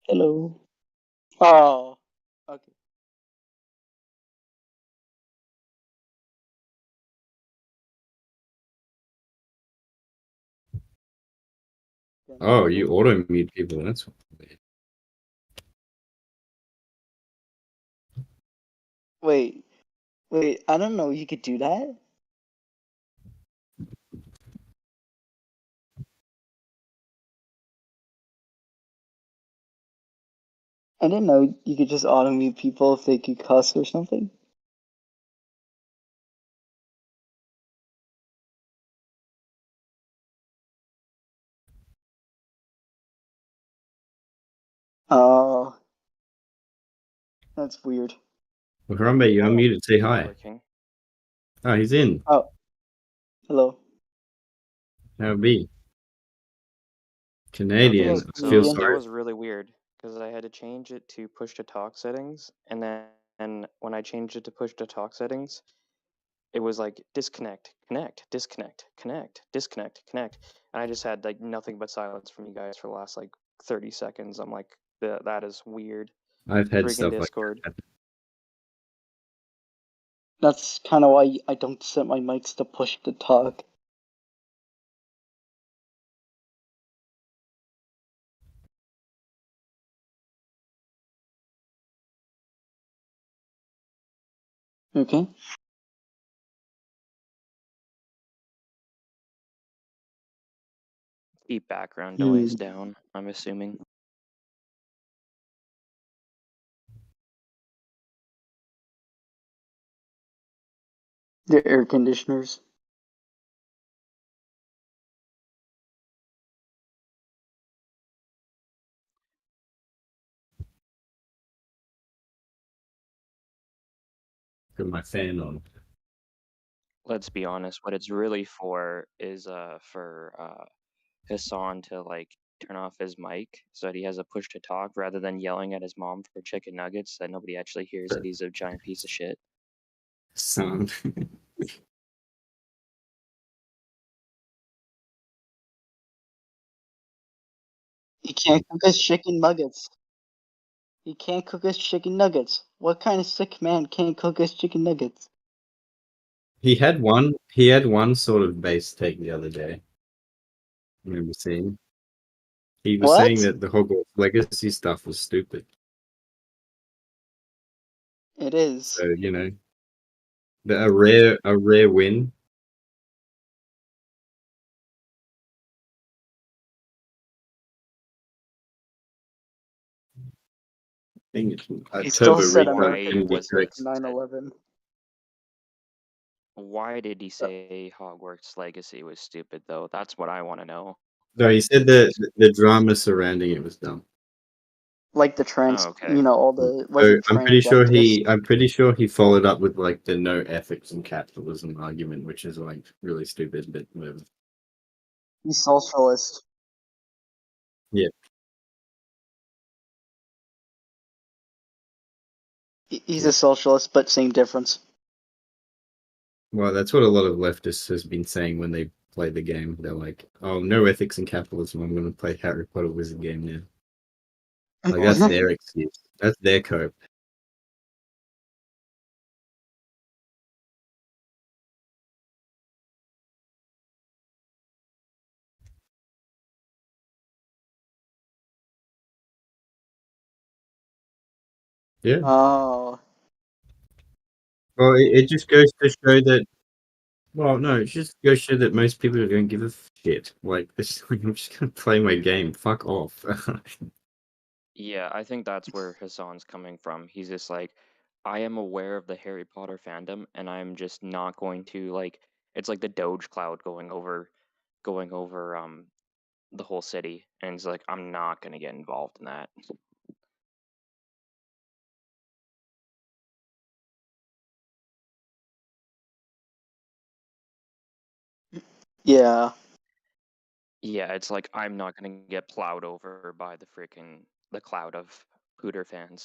Hello. Oh. Okay. Then Oh, you muted. auto mute people. That's weird. Wait. Wait. I don't know. You could do that. I didn't know you could just auto mute people if they could cuss or something. Oh, that's weird. Well, Harambe, you Oh, unmuted. Say not hi. working. Oh, he's in. Oh, hello. How be? Hey, Canadian. guys, I feel So comedian. that sorry. was really weird because I had to change it to push to talk settings, and then and when I changed it to push to talk settings, it was like disconnect, connect, disconnect, connect, disconnect, connect, and I just had like nothing but silence from you guys for the last like 30 seconds. I'm like, that is weird. I've had Freaking stuff like Discord. that happen. That's kind of why I don't set my mics to push to talk. Okay. Keep background Hmm. noise down, I'm assuming. The air conditioners. Got my fan on. Let's be honest, what it's really for is for Hassan to like turn off his mic so that he has a push to talk rather than yelling at his mom for chicken nuggets that nobody actually hears that he's a giant piece of shit. Son. He can't cook us chicken nuggets. He can't cook us chicken nuggets. What kind of sick man can't cook us chicken nuggets? He had one sort of base take the other day. I remember seeing. He was saying What? that the Hogwarts Legacy stuff was stupid. It is. So, a rare win. I think a He still turbo said recharge Why can be was it correct. American said? 9/11. Why did he say Hogwarts Legacy was stupid though? That's what I want to know. No, he said the drama surrounding it was dumb. Like the Oh, trans, okay. all the So wasn't trans I'm pretty sure he followed up with like the no ethics and capitalism argument, which is like really stupid, but whatever. He's socialist. Yeah. He's Yeah. a socialist, but same difference. Well, that's what a lot of leftists has been saying when they play the game. They're like, "Oh, no ethics and capitalism. I'm going to play Harry Potter wizard game now." Like that's their excuse. That's their cope. Yeah. Oh, Well, it just goes to show that. Well, no, it just goes to show that most people don't give a shit. Like, it's like I'm just going to play my game. Fuck off. Yeah, I think that's where Hassan's coming from. He's just like, I am aware of the Harry Potter fandom, and I'm just not going to like. It's like the Doge cloud going over the whole city, and it's like I'm not gonna get involved in that. yeah. Yeah, it's like I'm not gonna get plowed over by the cloud of Pooter fans.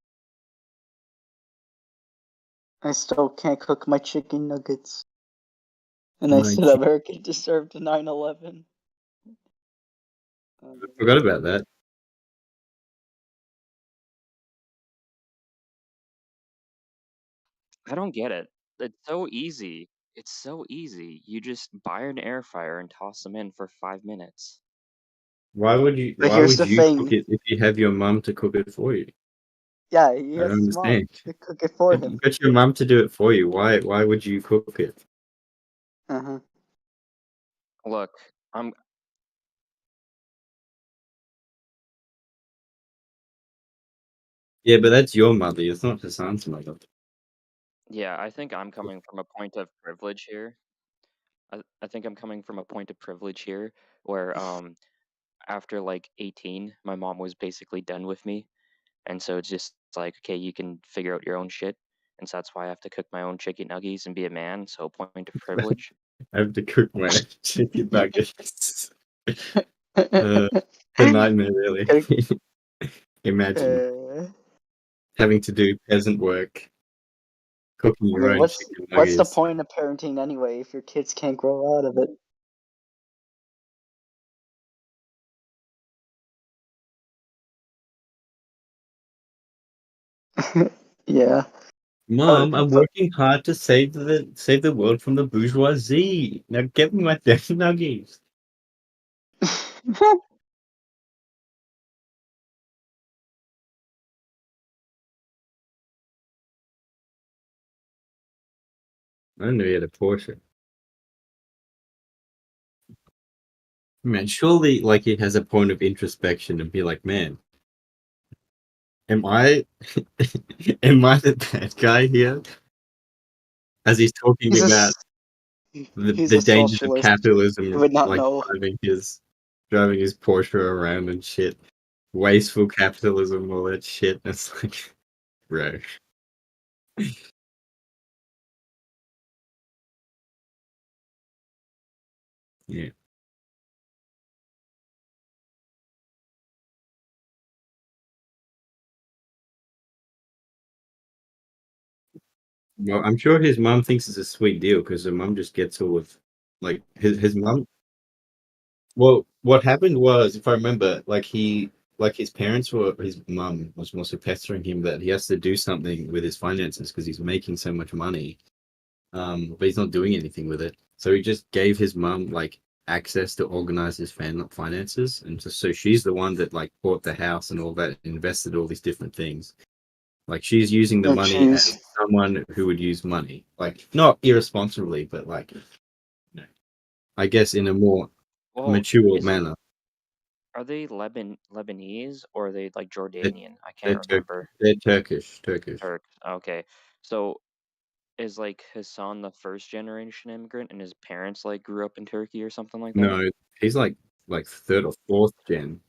I still can't cook my chicken nuggets. And I My said chi- America deserved 9/11. I forgot about that. I don't get it. It's so easy. It's so easy. You just buy an air fryer and toss them in for 5 minutes. But Why here's would the you cook thing. it if you have your mum to cook it for you? Yeah, he I don't has his mom understand. to cook it for If you him. got your mum to do it for you, why would you cook it? Uh-huh. Look, I'm Yeah, but that's your mother. It's not Hassan's mother. yeah, I think I'm coming from a point of privilege here. I think I'm coming from a point of privilege here where after like 18, my mom was basically done with me. And so it's just like, okay, you can figure out your own shit. And so that's why I have to cook my own chicken nuggies and be a man. So point of privilege. I have to cook my own chicken nuggets. Uh, a nightmare, really. Gotta- Imagine uh, having to do peasant work, cooking I your mean, own what's chicken what's the nuggets. point of parenting anyway if your kids can't grow out of it? Yeah. Uh, Mom, I'm but working hard to save the world from the bourgeoisie. Now get me my damn nuggets. I know you had a Porsche. Man, surely like he has a point of introspection and be like, man, am I am I the bad guy here? As he's talking he's a about s- he's the a dangers of socialist. He capitalism, would not like know. driving his Porsche around and shit. Wasteful capitalism, all that shit. It's like, bro. Yeah. Well, I'm sure his mom thinks it's a sweet deal because her mom just gets all of like his mom. Well, what happened was, if I remember, like his parents were his mum was also pestering him that he has to do something with his finances because he's making so much money, but he's not doing anything with it. So he just gave his mum like access to organize his finances, and just, so she's the one that like bought the house and all that, invested all these different things. Like she's using the Oh, money jeez. as someone who would use money, like not irresponsibly, but like I guess in a more Well, mature is it manner. are they Lebanese or are they like They're, Jordanian? I can't they're, remember. they're Turkish, Turkish. Turk. Okay. So is like Hassan the first generation immigrant and his parents like grew up in Turkey or something like that? No, he's like like 3rd or 4th gen.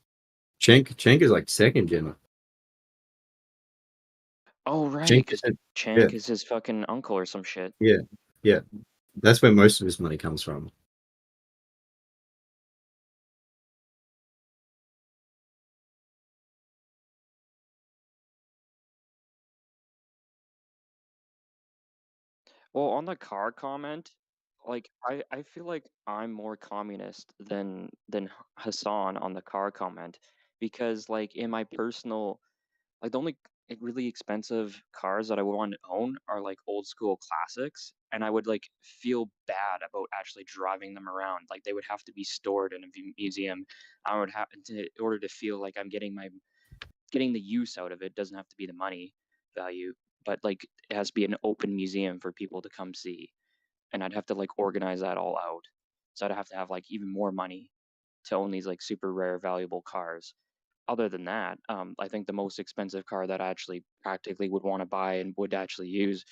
Cenk is like 2nd gen. Oh, right, Cenk because is yeah, Chank is his fucking uncle or some shit. yeah, yeah. That's where most of his money comes from. Well, on the car comment, like I feel like I'm more communist than Hassan on the car comment because like in my personal like the only really expensive cars that I would want to own are like old school classics, and I would like feel bad about actually driving them around. Like they would have to be stored in a museum. I would have to, in order to feel like I'm getting the use out of it. Doesn't have to be the money value, but like it has to be an open museum for people to come see, and I'd have to like organize that all out. So I'd have to have like even more money to own these like super rare valuable cars. Other than that, I think the most expensive car that I actually practically would want to buy and would actually use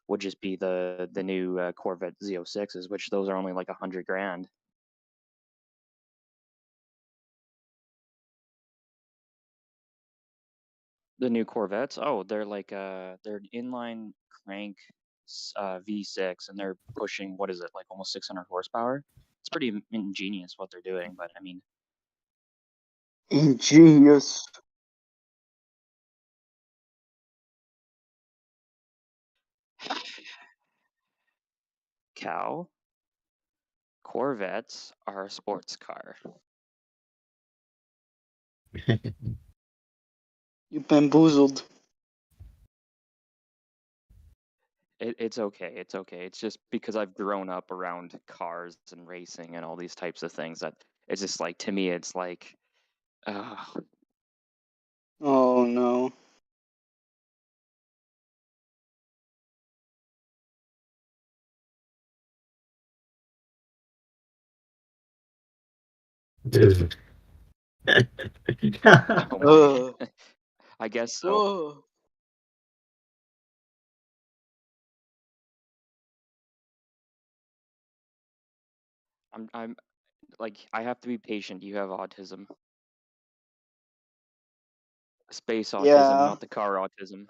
would just be the new Corvette Z06s, which those are only like 100 grand. The new Corvettes, oh, they're like they're an inline crank V6, and they're pushing what is it like almost 600 horsepower. It's pretty ingenious what they're doing, but I mean, Ingenious. Cal, Corvettes are a sports car. You bamboozled. It's okay. It's okay. It's just because I've grown up around cars and racing and all these types of things that it's just like to me it's like uh, Oh no. oh my. Ugh. I guess so. Whoa. I'm like I have to be patient. You have autism. Space autism, Yeah. not the car autism.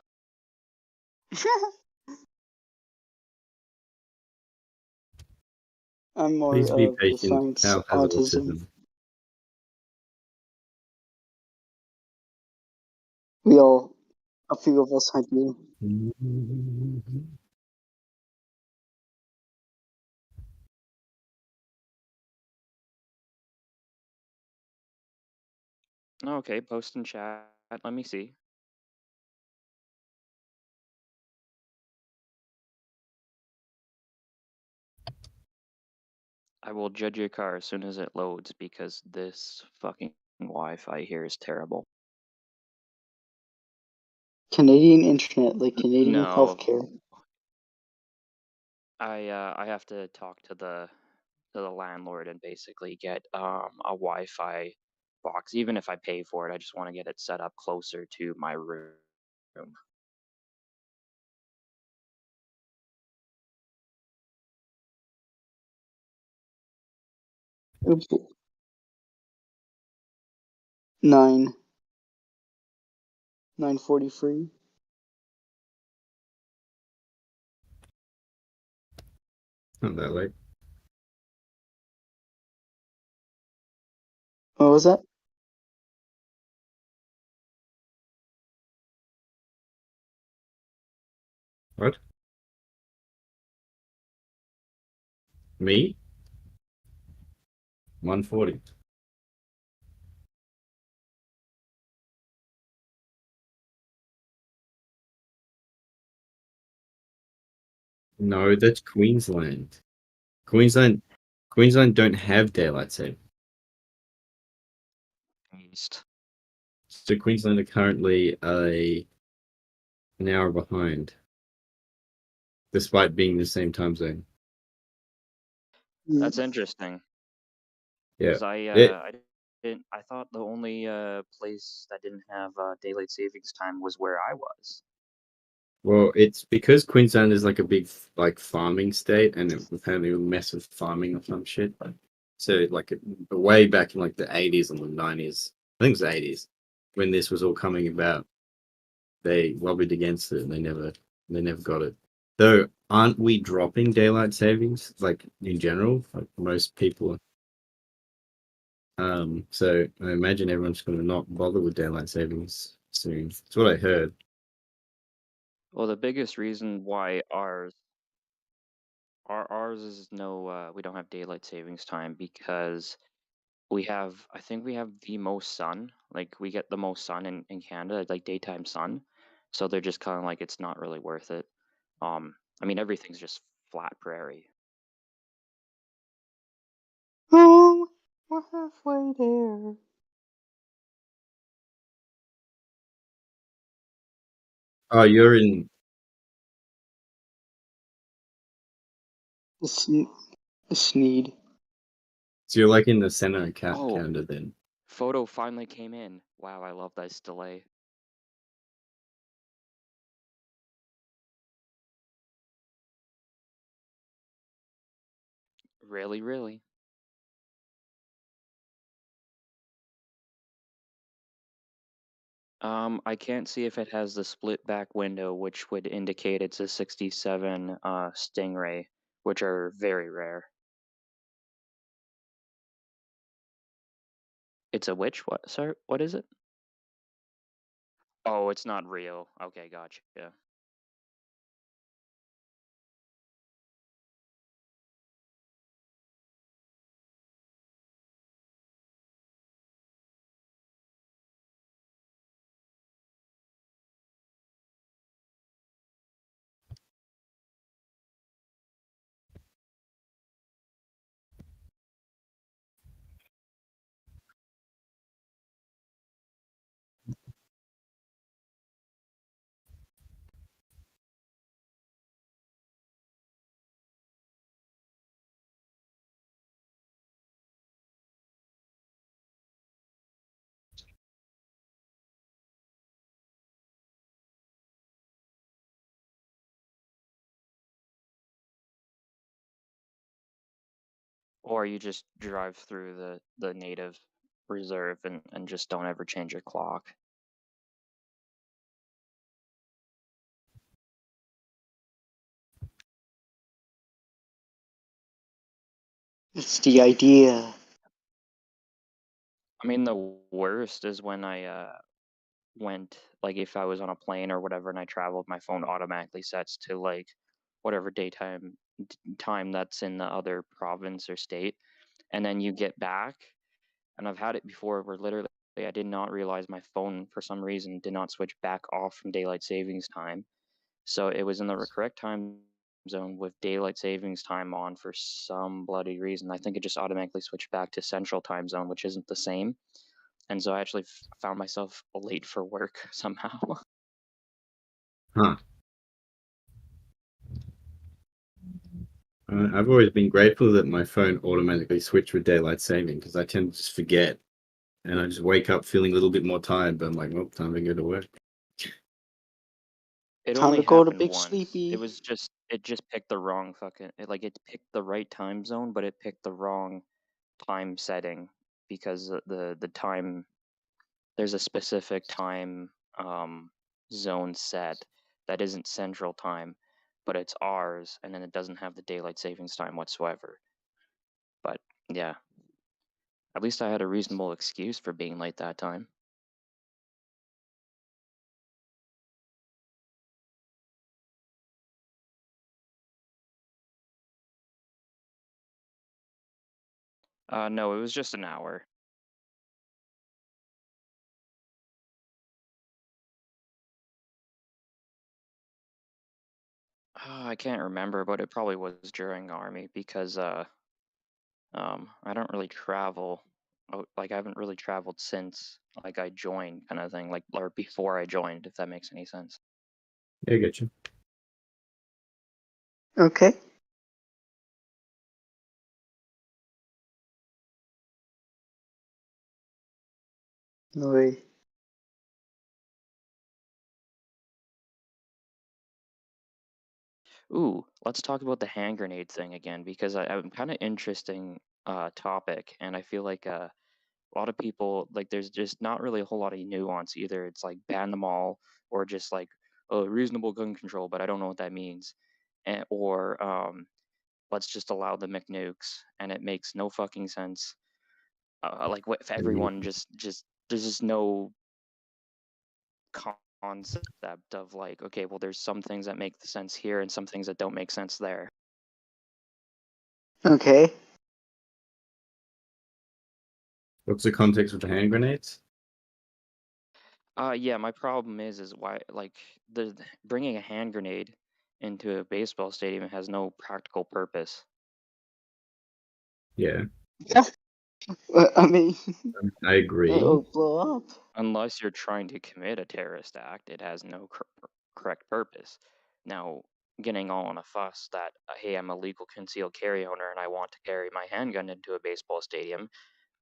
I'm more Please be of the patient. science Cal has autism. autism. A few of us, I do. Okay, post in chat. Let me see. I will judge your car as soon as it loads because this fucking Wi-Fi here is terrible. Canadian internet, like Canadian No, healthcare. I have to talk to the landlord and basically get a Wi-Fi box. Even if I pay for it, I just want to get it set up closer to my room. 9, 9:43. Not that late. What was that? What? Me? 140. No, that's Queensland. Queensland Queensland don't have daylight saving. East. So Queensland are currently an hour behind, despite being the same time zone. That's interesting Yeah. because It I didn't I thought the only place that didn't have daylight savings time was where I was. well, it's because Queensland is like a big like farming state, and it apparently will mess with farming or some shit. So like way back in like the 80s and the 90s, I think it was the 80s, when this was all coming about, they lobbied against it and they never got it. Though, aren't we dropping daylight savings like in general? Like most people. So I imagine everyone's going to not bother with daylight savings soon. That's what I heard. Well, the biggest reason why ours is no we don't have daylight savings time because I think we have the most sun. Like we get the most sun in Canada, like daytime sun. So they're just kind of like it's not really worth it. I mean everything's just flat prairie. Oh, we're halfway there. Oh, you're in. The, sn- the Sneed. So you're like in the center of Oh, Canada then. photo finally came in. Wow, I love this delay. Really, really. I can't see if it has the split back window, which would indicate it's a 67 Stingray, which are very rare. It's a which? What? Sorry, what is it? Oh, it's not real. Okay, gotcha. Or you just drive through the native reserve and just don't ever change your clock. It's the idea. I mean, the worst is when I went like if I was on a plane or whatever and I traveled, my phone automatically sets to like whatever time that's in the other province or state, and then you get back, and I've had it before where literally I did not realize my phone for some reason did not switch back off from daylight savings time. So it was in the correct time zone with daylight savings time on for some bloody reason. I think it just automatically switched back to central time zone, which isn't the same. And so I actually found myself late for work somehow. Huh. I've always been grateful that my phone automatically switched with daylight saving because I tend to just forget and I just wake up feeling a little bit more tired, but I'm like, well, time to go to work. It Time only to go to happened Big once. Sleepy. It just picked the wrong like it picked the right time zone, but it picked the wrong time setting because the time there's a specific time zone set that isn't central time, but it's ours, and then it doesn't have the daylight savings time whatsoever. But yeah, at least I had a reasonable excuse for being late that time. No, it was just an hour. I can't remember, but it probably was during army because I don't really travel. Like I haven't really traveled since like I joined, kind of thing, like or before I joined, if that makes any sense. Yeah, I get you. Okay. No way. Ooh, let's talk about the hand grenade thing again because I'm kind of interesting. topic, and I feel like a lot of people like there's just not really a whole lot of nuance either. It's like ban them all, or just like reasonable gun control, but I don't know what that means, or let's just allow the McNukes, and it makes no fucking sense. Like what if everyone just there's just no concept of like, okay, well, there's some things that make sense here and some things that don't make sense there. Okay. What's the context of the hand grenades? Yeah, my problem is why like bringing a hand grenade into a baseball stadium has no practical purpose Yeah, Yeah. I mean, I agree. it'll blow up. unless you're trying to commit a terrorist act. It has no correct purpose. Now, getting all in a fuss that hey, I'm a legal concealed carry owner and I want to carry my handgun into a baseball stadium,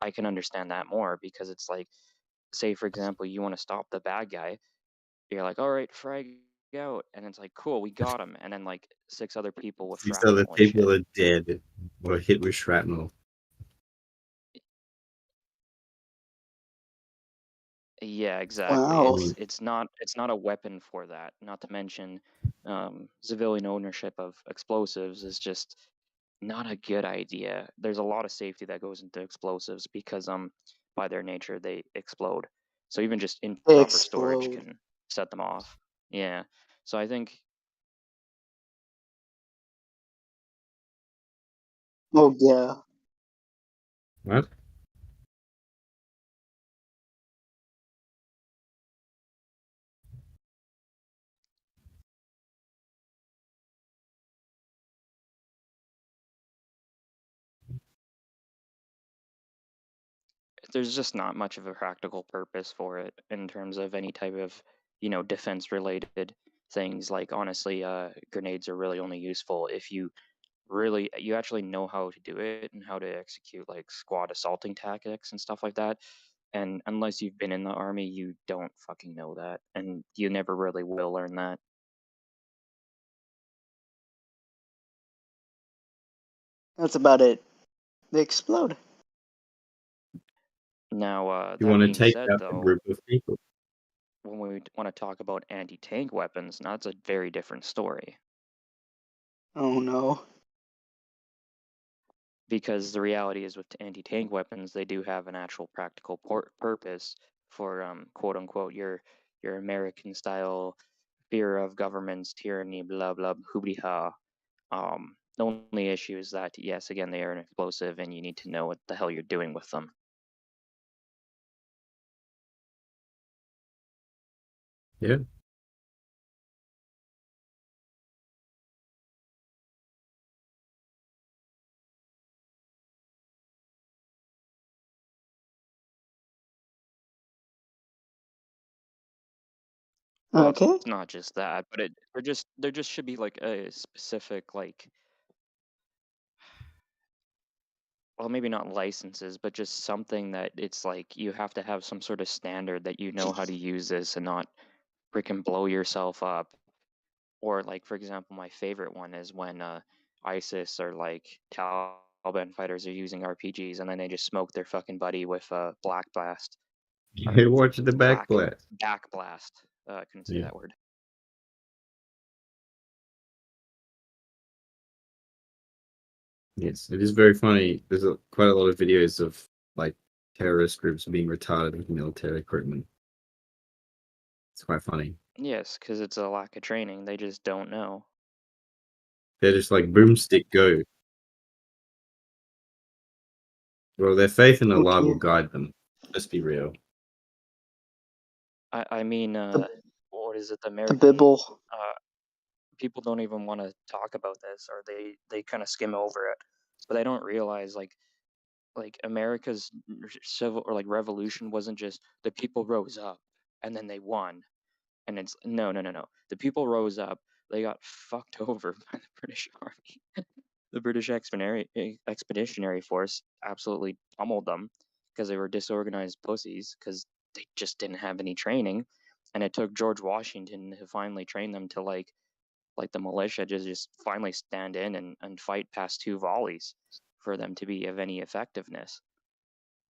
I can understand that more because it's like, say for example, you want to stop the bad guy. You're like, all right, frag out, and it's like, cool, we got him, and then like six other people with These other shrapnel and people shit. are dead or hit with shrapnel. Yeah, exactly. I Wow. mean, It's not a weapon for that. Not to mention, civilian ownership of explosives is just not a good idea. There's a lot of safety that goes into explosives because by their nature they explode. So even just They improper storage explode. can set them off. Yeah. So I think Oh, yeah. what? there's just not much of a practical purpose for it in terms of any type of, defense related things. Like honestly, grenades are really only useful if you actually know how to do it and how to execute like squad assaulting tactics and stuff like that. And unless you've been in the army, you don't fucking know that, and you never really will learn that. That's about it. They explode. Now, You that want to being take said, out a though, group of people. when we want to talk about anti-tank weapons, now that's a very different story. Oh no. Because the reality is with anti-tank weapons, they do have an actual practical purpose for quote unquote your American style fear of governments, tyranny, blah blah hoobity ha. The only issue is that yes, again, they are an explosive, and you need to know what the hell you're doing with them. Yeah. Well, it's Okay. not just that, but there just should be like a specific like, well, maybe not licenses, but just something that it's like you have to have some sort of standard that you know how to use this and not freaking blow yourself up. Or like for example, my favorite one is when ISIS or like Taliban fighters are using RPGs and then they just smoke their fucking buddy with a black blast Hey, or watch the back black blast. back blast. I couldn't say Yeah. that word. Yes, it is very funny. There's quite a lot of videos of like terrorist groups being retarded with military equipment. It's quite funny. Yes, because it's a lack of training. They just don't know. They're just like boomstick go. Well, their faith in Oh Allah will dear. guide them. Let's be real. I mean, The what is it? The the American Bibble. uh, people don't even want to talk about this, or they kind of skim over it, but they don't realize like America's civil or like revolution wasn't just the people rose up and then they won, and it's no no no no. The people rose up, they got fucked over by the British Army. The British Expeditionary Force absolutely pummeled them because they were disorganized pussies because they just didn't have any training, and it took George Washington to finally train them to like the militia to just finally stand in and fight past two volleys. for them to be of any effectiveness.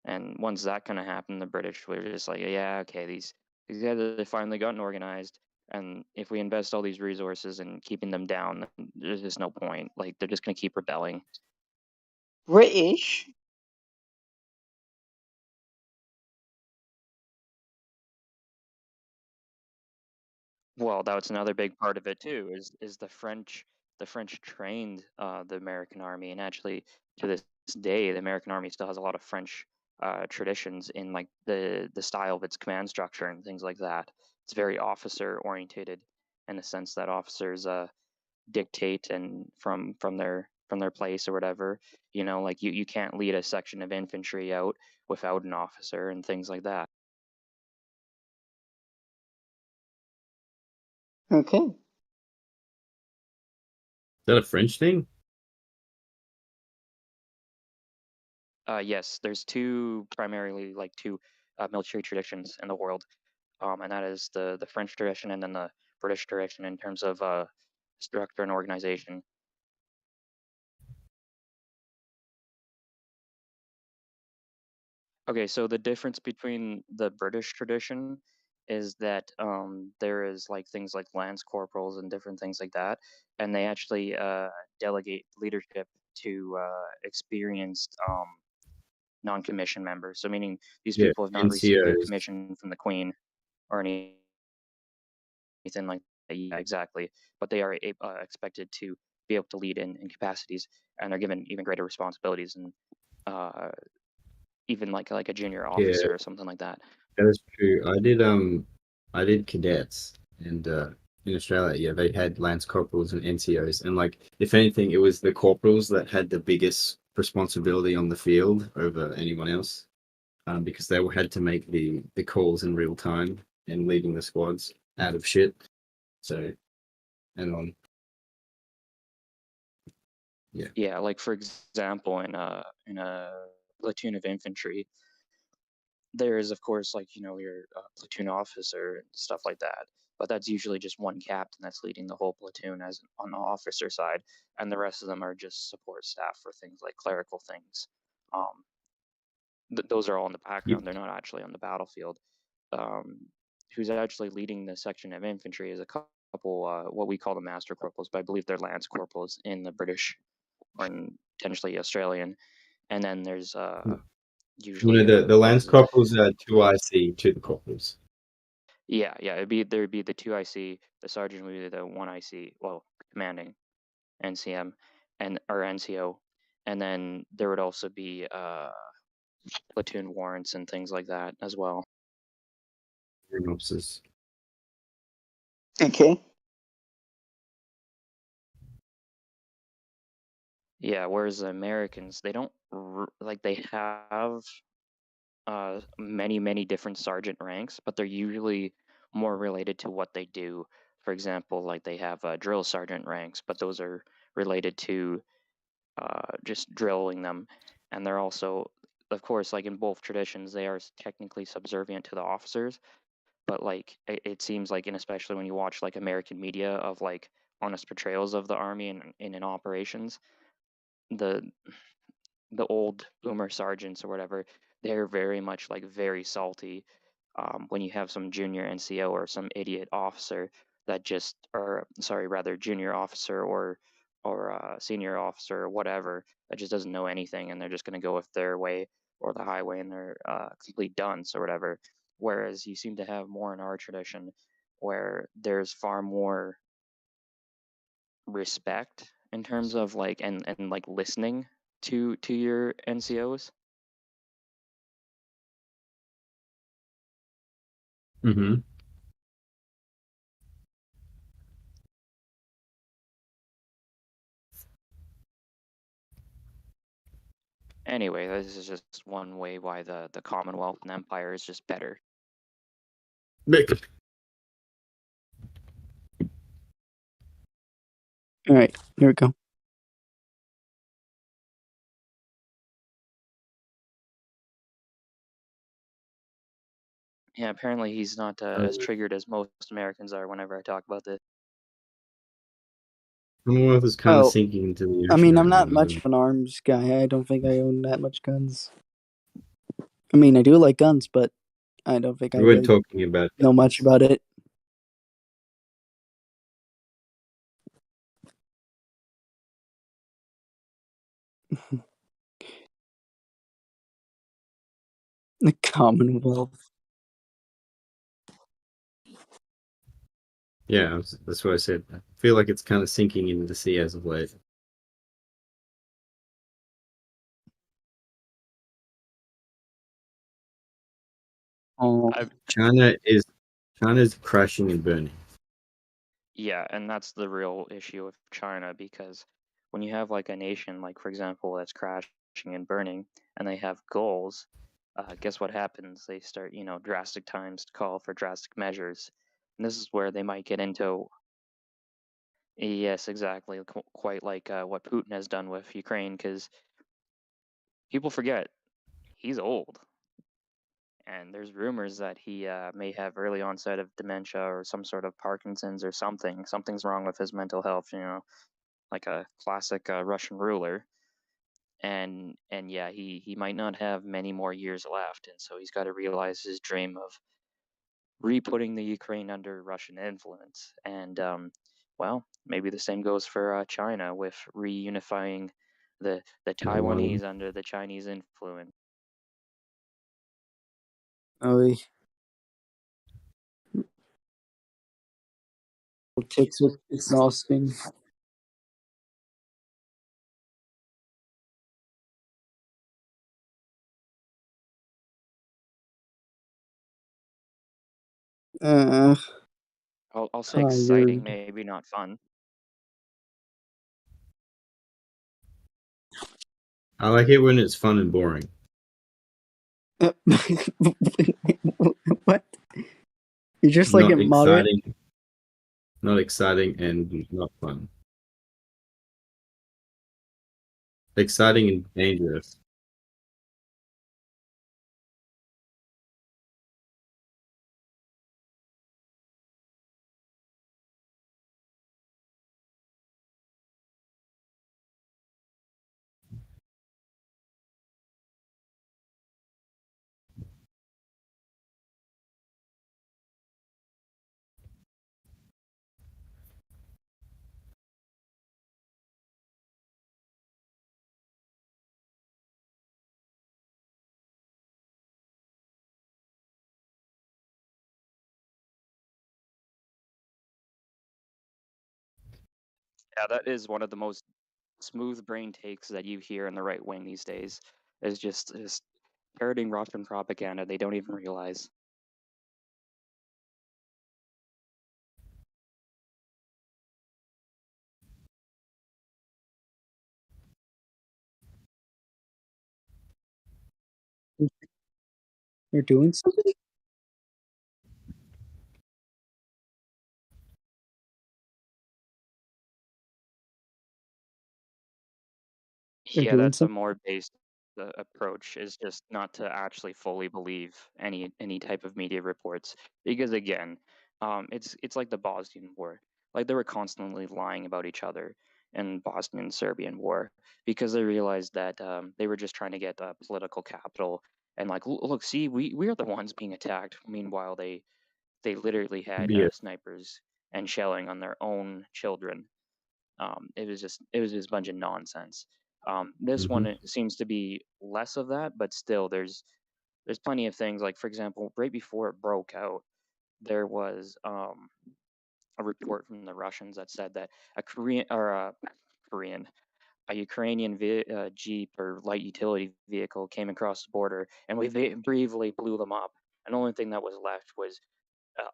And once that kind of happened, the British were just like, yeah, okay, these guys have finally gotten organized. And if we invest all these resources in keeping them down, then there's just no point. Like they're just gonna keep rebelling. British? Well, that's another big part of it too. Is the French trained the American army, and actually to this day, the American army still has a lot of French traditions in like the style of its command structure and things like that. It's very officer orientated in the sense that officers dictate and from their place or whatever. You know, like you can't lead a section of infantry out without an officer and things like that. Okay. Is that a French thing? Yes, there's two primarily like two military traditions in the world, and that is the French tradition and then the British tradition in terms of structure and organization. Okay, so the difference between the British tradition is that there is like things like lance corporals and different things like that, and they actually delegate leadership to experienced non-commissioned members. So meaning these Yeah, people have not received a NCOs. commission from the Queen or anything like that. Yeah, exactly. But they are expected to be able to lead in capacities, and they're given even greater responsibilities and uh, even like a junior Yeah, officer or something like that. that is true. I did cadets and in Australia, yeah, they had lance corporals and NCOs, and like if anything, it was the corporals that had the biggest responsibility on the field over anyone else, because they had to make the calls in real time and leading the squads out of shit. So and on, yeah, Yeah, like for example, in a platoon of infantry, there is of course like your platoon officer and stuff like that. But that's usually just one captain that's leading the whole platoon as on the officer side, and the rest of them are just support staff for things like clerical things. Um, those are all in the you, background. They're not actually on the battlefield. Um, who's actually leading the section of infantry is a couple, what we call the master corporals, but I believe they're lance corporals in the British or in potentially Australian. And then there's you know, usually the what lance is it? corporals are two IC to the corporals. Yeah, there'd be the two IC, the sergeant would be the one IC, well, commanding NCM and or NCO, and then there would also be platoon warrants and things like that as well. Officers. Okay. Yeah, whereas the Americans, they don't like they have many different sergeant ranks, but they're usually more related to what they do. For example, like they have drill sergeant ranks, but those are related to just drilling them, and they're also, of course, like in both traditions, they are technically subservient to the officers. But like it seems like, and especially when you watch like American media of like honest portrayals of the army and in operations, the the old boomer sergeants or whatever, they're very much like very salty when you have some junior NCO or some idiot officer that just, or sorry, rather junior officer or senior officer or whatever that just doesn't know anything and they're just going to go with their way or the highway and they're complete dunce or whatever. Whereas you seem to have more in our tradition where there's far more respect in terms of like and like listening to your NCOs. Mm-hmm. Anyway, this is just one way why the Commonwealth and Empire is just better. All right. Here we go. Yeah, apparently he's not as triggered as most Americans are whenever I talk about this. Commonwealth is kind of Oh, sinking into the I ocean mean, right I'm now. not much of an arms guy. I don't think I own that much guns. I mean, I do like guns, but I don't think I We weren't really talking about know much about it. The Commonwealth. Yeah, that's what I said. I feel like it's kind of sinking into the sea as of late. Oh, I China's crashing and burning. Yeah, and that's the real issue with China because when you have like a nation, like for example, that's crashing and burning, and they have goals, guess what happens? They start, drastic times to call for drastic measures, and this is where they might get into. Yes, exactly, quite like what Putin has done with Ukraine, because people forget he's old, and there's rumors that he may have early onset of dementia or some sort of Parkinson's or something. Something's wrong with his mental health, like a classic Russian ruler. And yeah, he might not have many more years left, and so he's got to realize his dream of re-putting the Ukraine under Russian influence. And well, maybe the same goes for China with reunifying the Taiwan. Taiwanese under the Chinese influence. oh, politics is exhausting. Uh, I'll say exciting, tired. maybe not fun. I like it when it's fun and boring. What? You just like it Not moderate? exciting, not exciting and not fun. Exciting and dangerous. Yeah, that is one of the most smooth brain takes that you hear in the right wing these days. Is just parroting Russian propaganda. They don't even realize. You're doing something? You're Yeah, doing that's a something? more based approach is just not to actually fully believe any type of media reports because again, it's like the Bosnian War. Like they were constantly lying about each other in Bosnian Serbian War because they realized that they were just trying to get political capital and like look, see, we are the ones being attacked. Meanwhile, they literally had Yeah. snipers and shelling on their own children. It was just a bunch of nonsense. This one Hmm. it seems to be less of that, but still there's plenty of things like for example, right before it broke out, there was a report from the Russians that said that a Korean or a Korean a Ukrainian Jeep or light utility vehicle came across the border, and we briefly blew them up. And the only thing that was left was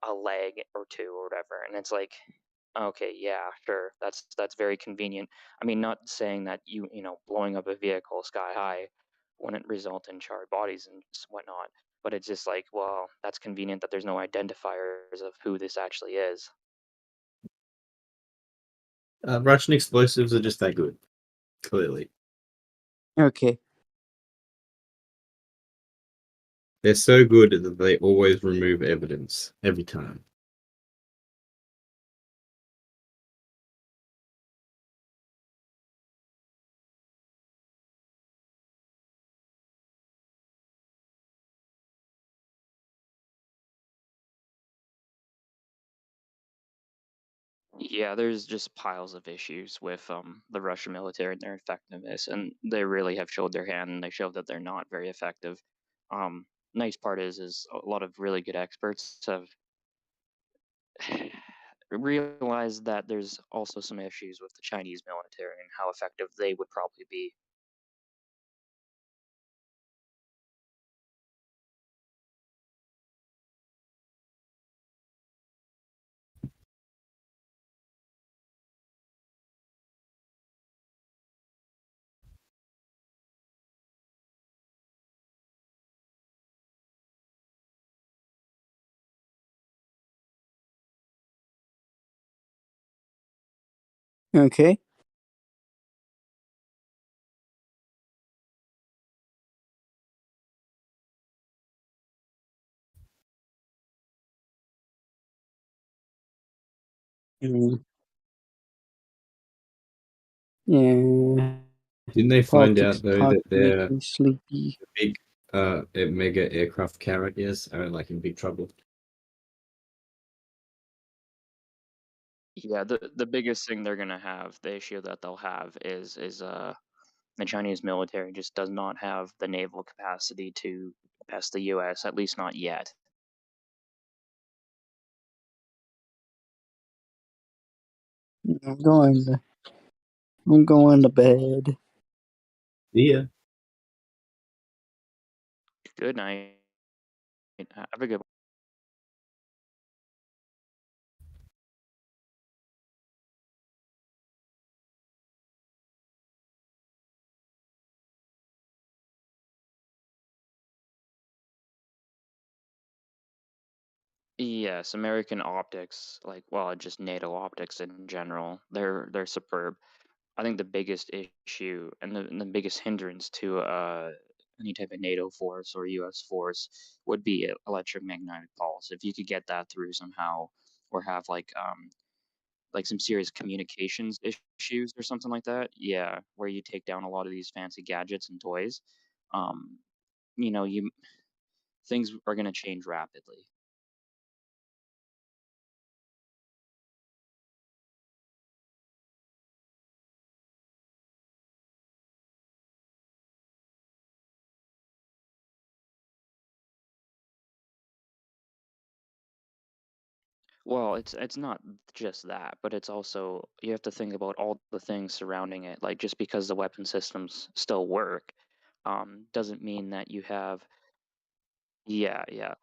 a leg or two or whatever. And it's like, okay, yeah, sure, that's very convenient. I mean, not saying that blowing up a vehicle sky high wouldn't result in charred bodies and whatnot, but it's just like, well, that's convenient that there's no identifiers of who this actually is. Russian explosives are just that good, clearly. Okay. They're so good that they always remove evidence every time. Yeah, there's just piles of issues with the Russian military and their effectiveness, and they really have showed their hand, and they showed that they're not very effective. Nice part is a lot of really good experts have realized that there's also some issues with the Chinese military and how effective they would probably be. Okay. Mm, yeah. Didn't they find Politics, out though that talk make their me sleepy. big mega aircraft carriers are like in big trouble? Yeah, the biggest thing they're gonna have, the issue that they'll have is the Chinese military just does not have the naval capacity to best the U.S. At least not yet. I'm going to, I'm going to bed. Yeah. Good night. Have a good Yes, American optics, like well, just NATO optics in general, they're superb. I think the biggest issue and the biggest hindrance to any type of NATO force or U.S. force would be electromagnetic pulse. If you could get that through somehow, or have like some serious communications issues or something like that, yeah, where you take down a lot of these fancy gadgets and toys, um, you things are going to change rapidly. Well, it's not just that, but it's also you have to think about all the things surrounding it. Like just because the weapon systems still work, doesn't mean that you have. Yeah, yeah.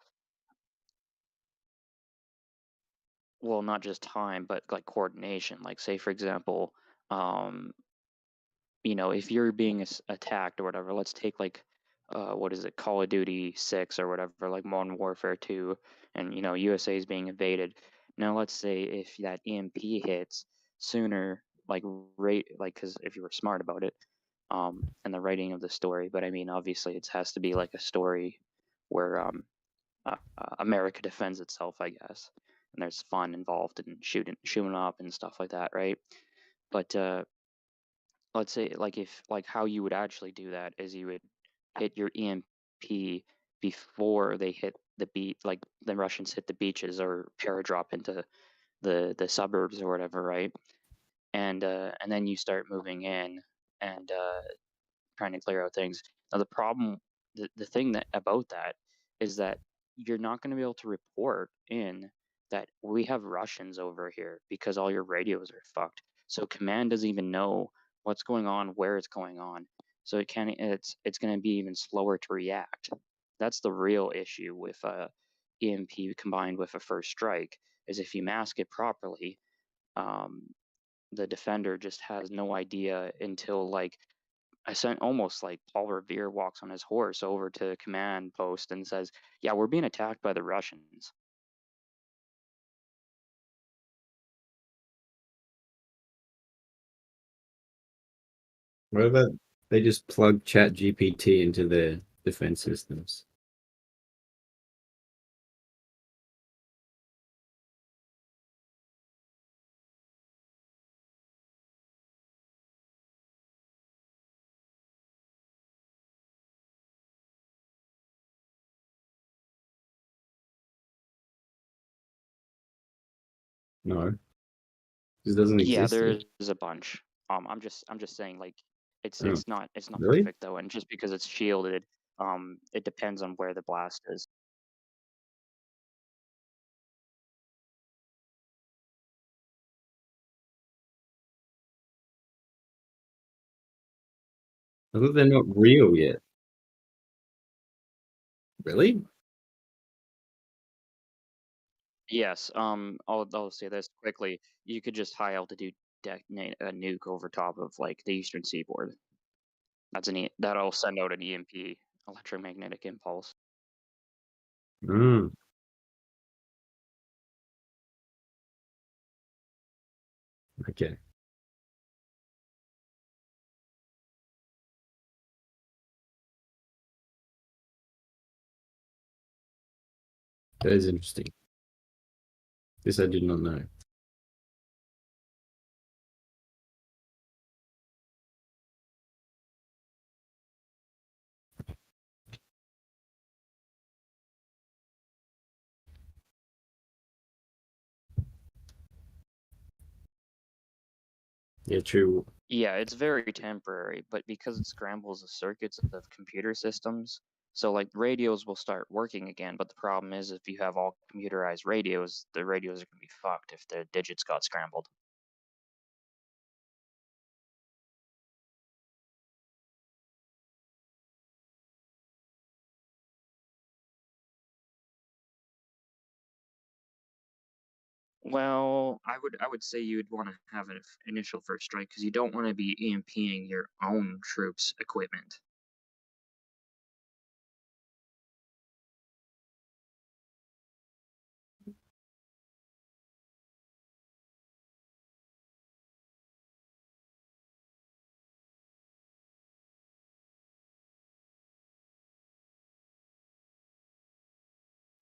Well, not just time, but like coordination. Like say for example, um, if you're being attacked or whatever, let's take like, what is it, Call of Duty 6 or whatever, like Modern Warfare 2, and USA is being invaded. Now, let's say if that EMP hits sooner, like right, like because if you were smart about it, and the writing of the story, but I mean, obviously, it has to be like a story where America defends itself, I guess, and there's fun involved in shooting up and stuff like that, right? But let's say like if like how you would actually do that is you would hit your EMP before they hit the beach, like the Russians hit the beaches or paradrop into the suburbs or whatever, right? And then you start moving in and trying to clear out things. Now the problem, the thing that about that is that you're not going to be able to report in that we have Russians over here because all your radios are fucked. So command doesn't even know what's going on, where it's going on. So it's going to be even slower to react. That's the real issue with EMP combined with a first strike is if you mask it properly, um, the defender just has no idea until like I sent almost like Paul Revere walks on his horse over to the command post and says, "Yeah, we're being attacked by the Russians." What about they just plug Chat GPT into their defense systems? No. This doesn't Yeah, exist there yet. is a bunch. I'm just saying like it's Oh, it's not it's not really? perfect though, and just because it's shielded, it depends on where the blast is. I thought they're not real yet. Really? Yes, I'll say this quickly. You could just high altitude detonate a nuke over top of like the eastern seaboard. That'll send out an EMP, electromagnetic impulse. Mm, okay. That is interesting. This I did not know. Yeah, true. Yeah, it's very temporary, but because it scrambles the circuits of computer systems, so like radios will start working again, but the problem is if you have all computerized radios, the radios are gonna be fucked if the digits got scrambled. Well, I would say you'd want to have an initial first strike because you don't want to be EMPing your own troops' equipment.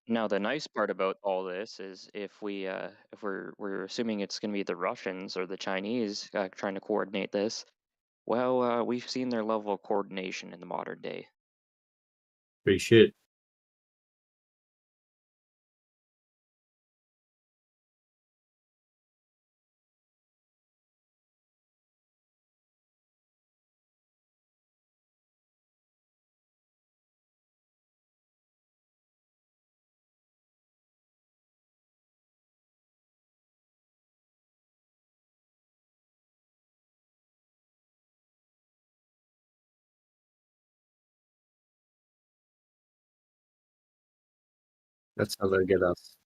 Now, the nice part about all this is if we're assuming it's going to be the Russians or the Chinese trying to coordinate this, well, we've seen their level of coordination in the modern day. Pretty shit. That's how they get us.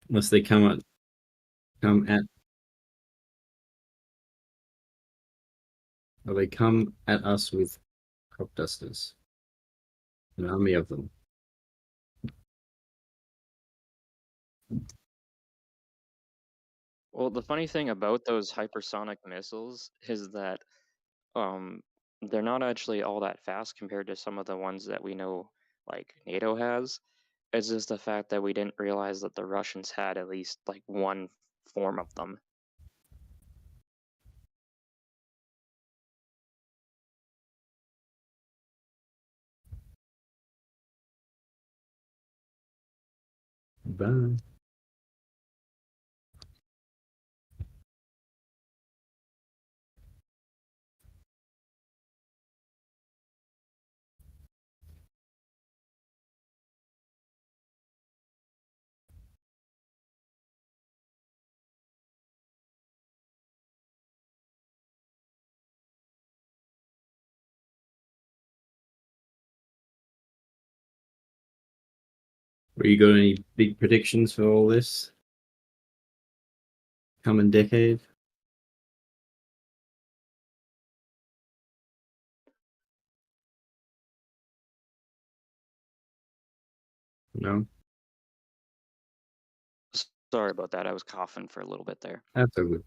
Unless they come at or they come at us with crop dusters. An army of them. Well, the funny thing about those hypersonic missiles is that um, they're not actually all that fast compared to some of the ones that we know, like NATO has. It's just the fact that we didn't realize that the Russians had at least like one form of them. Bye. Were you got any big predictions for all this coming decade? No? Sorry about that. I was coughing for a little bit there. That's all good.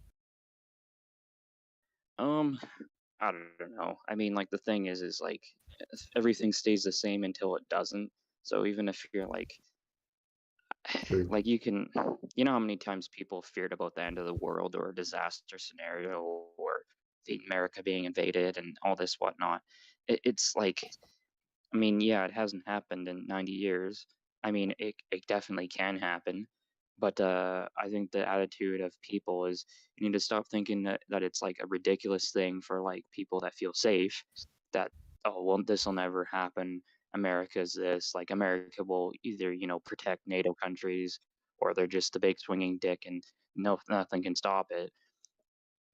Um, I don't know. I mean, like the thing is like everything stays the same until it doesn't. So even if you're True. like you know how many times people feared about the end of the world or a disaster scenario or the America being invaded and all this whatnot. It's like, I mean, yeah, it hasn't happened in 90 years. I mean, it definitely can happen, but I think the attitude of people is you need to stop thinking that it's like a ridiculous thing for like people that feel safe. That, oh well, this will never happen. America's this, like America will either protect NATO countries, or they're just the big swinging dick and nothing can stop it.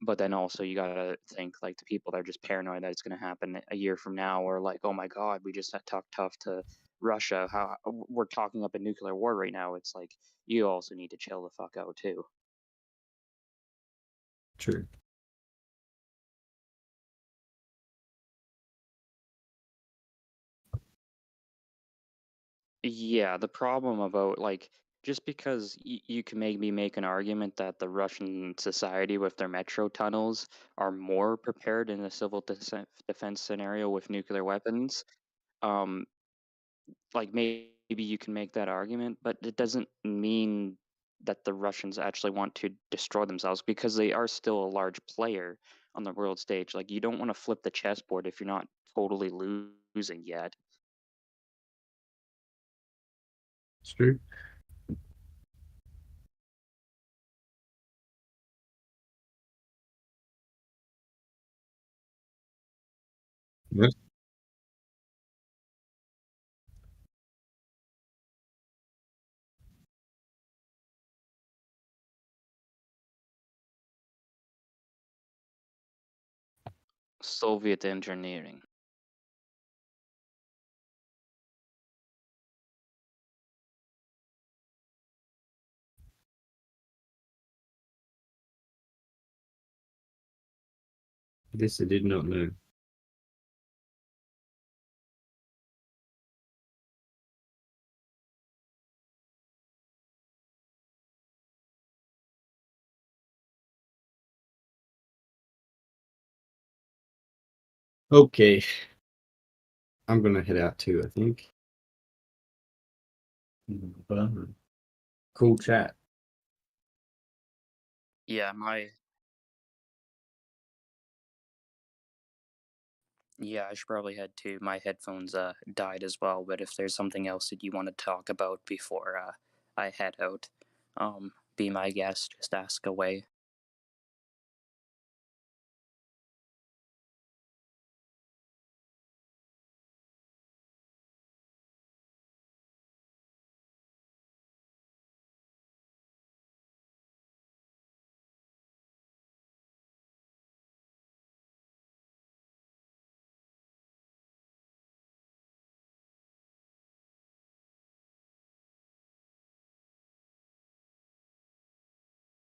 But then also you gotta think like the people that are just paranoid that it's gonna happen a year from now, or like, oh my god, we just had talked tough to Russia. How we're talking up a nuclear war right now. It's like you also need to chill the fuck out too. True. Yeah, the problem about like just because you can maybe make an argument that the Russian society with their metro tunnels are more prepared in a civil defense scenario with nuclear weapons. Um, like maybe you can make that argument, but it doesn't mean that the Russians actually want to destroy themselves because they are still a large player on the world stage. Like you don't want to flip the chessboard if you're not totally losing yet. It's true. Yes. Soviet engineering. This I did not know. Okay. I'm gonna head out too, I think. Cool chat. Yeah, yeah, I should probably head to. My headphones died as well, but if there's something else that you want to talk about before I head out, be my guest, just ask away.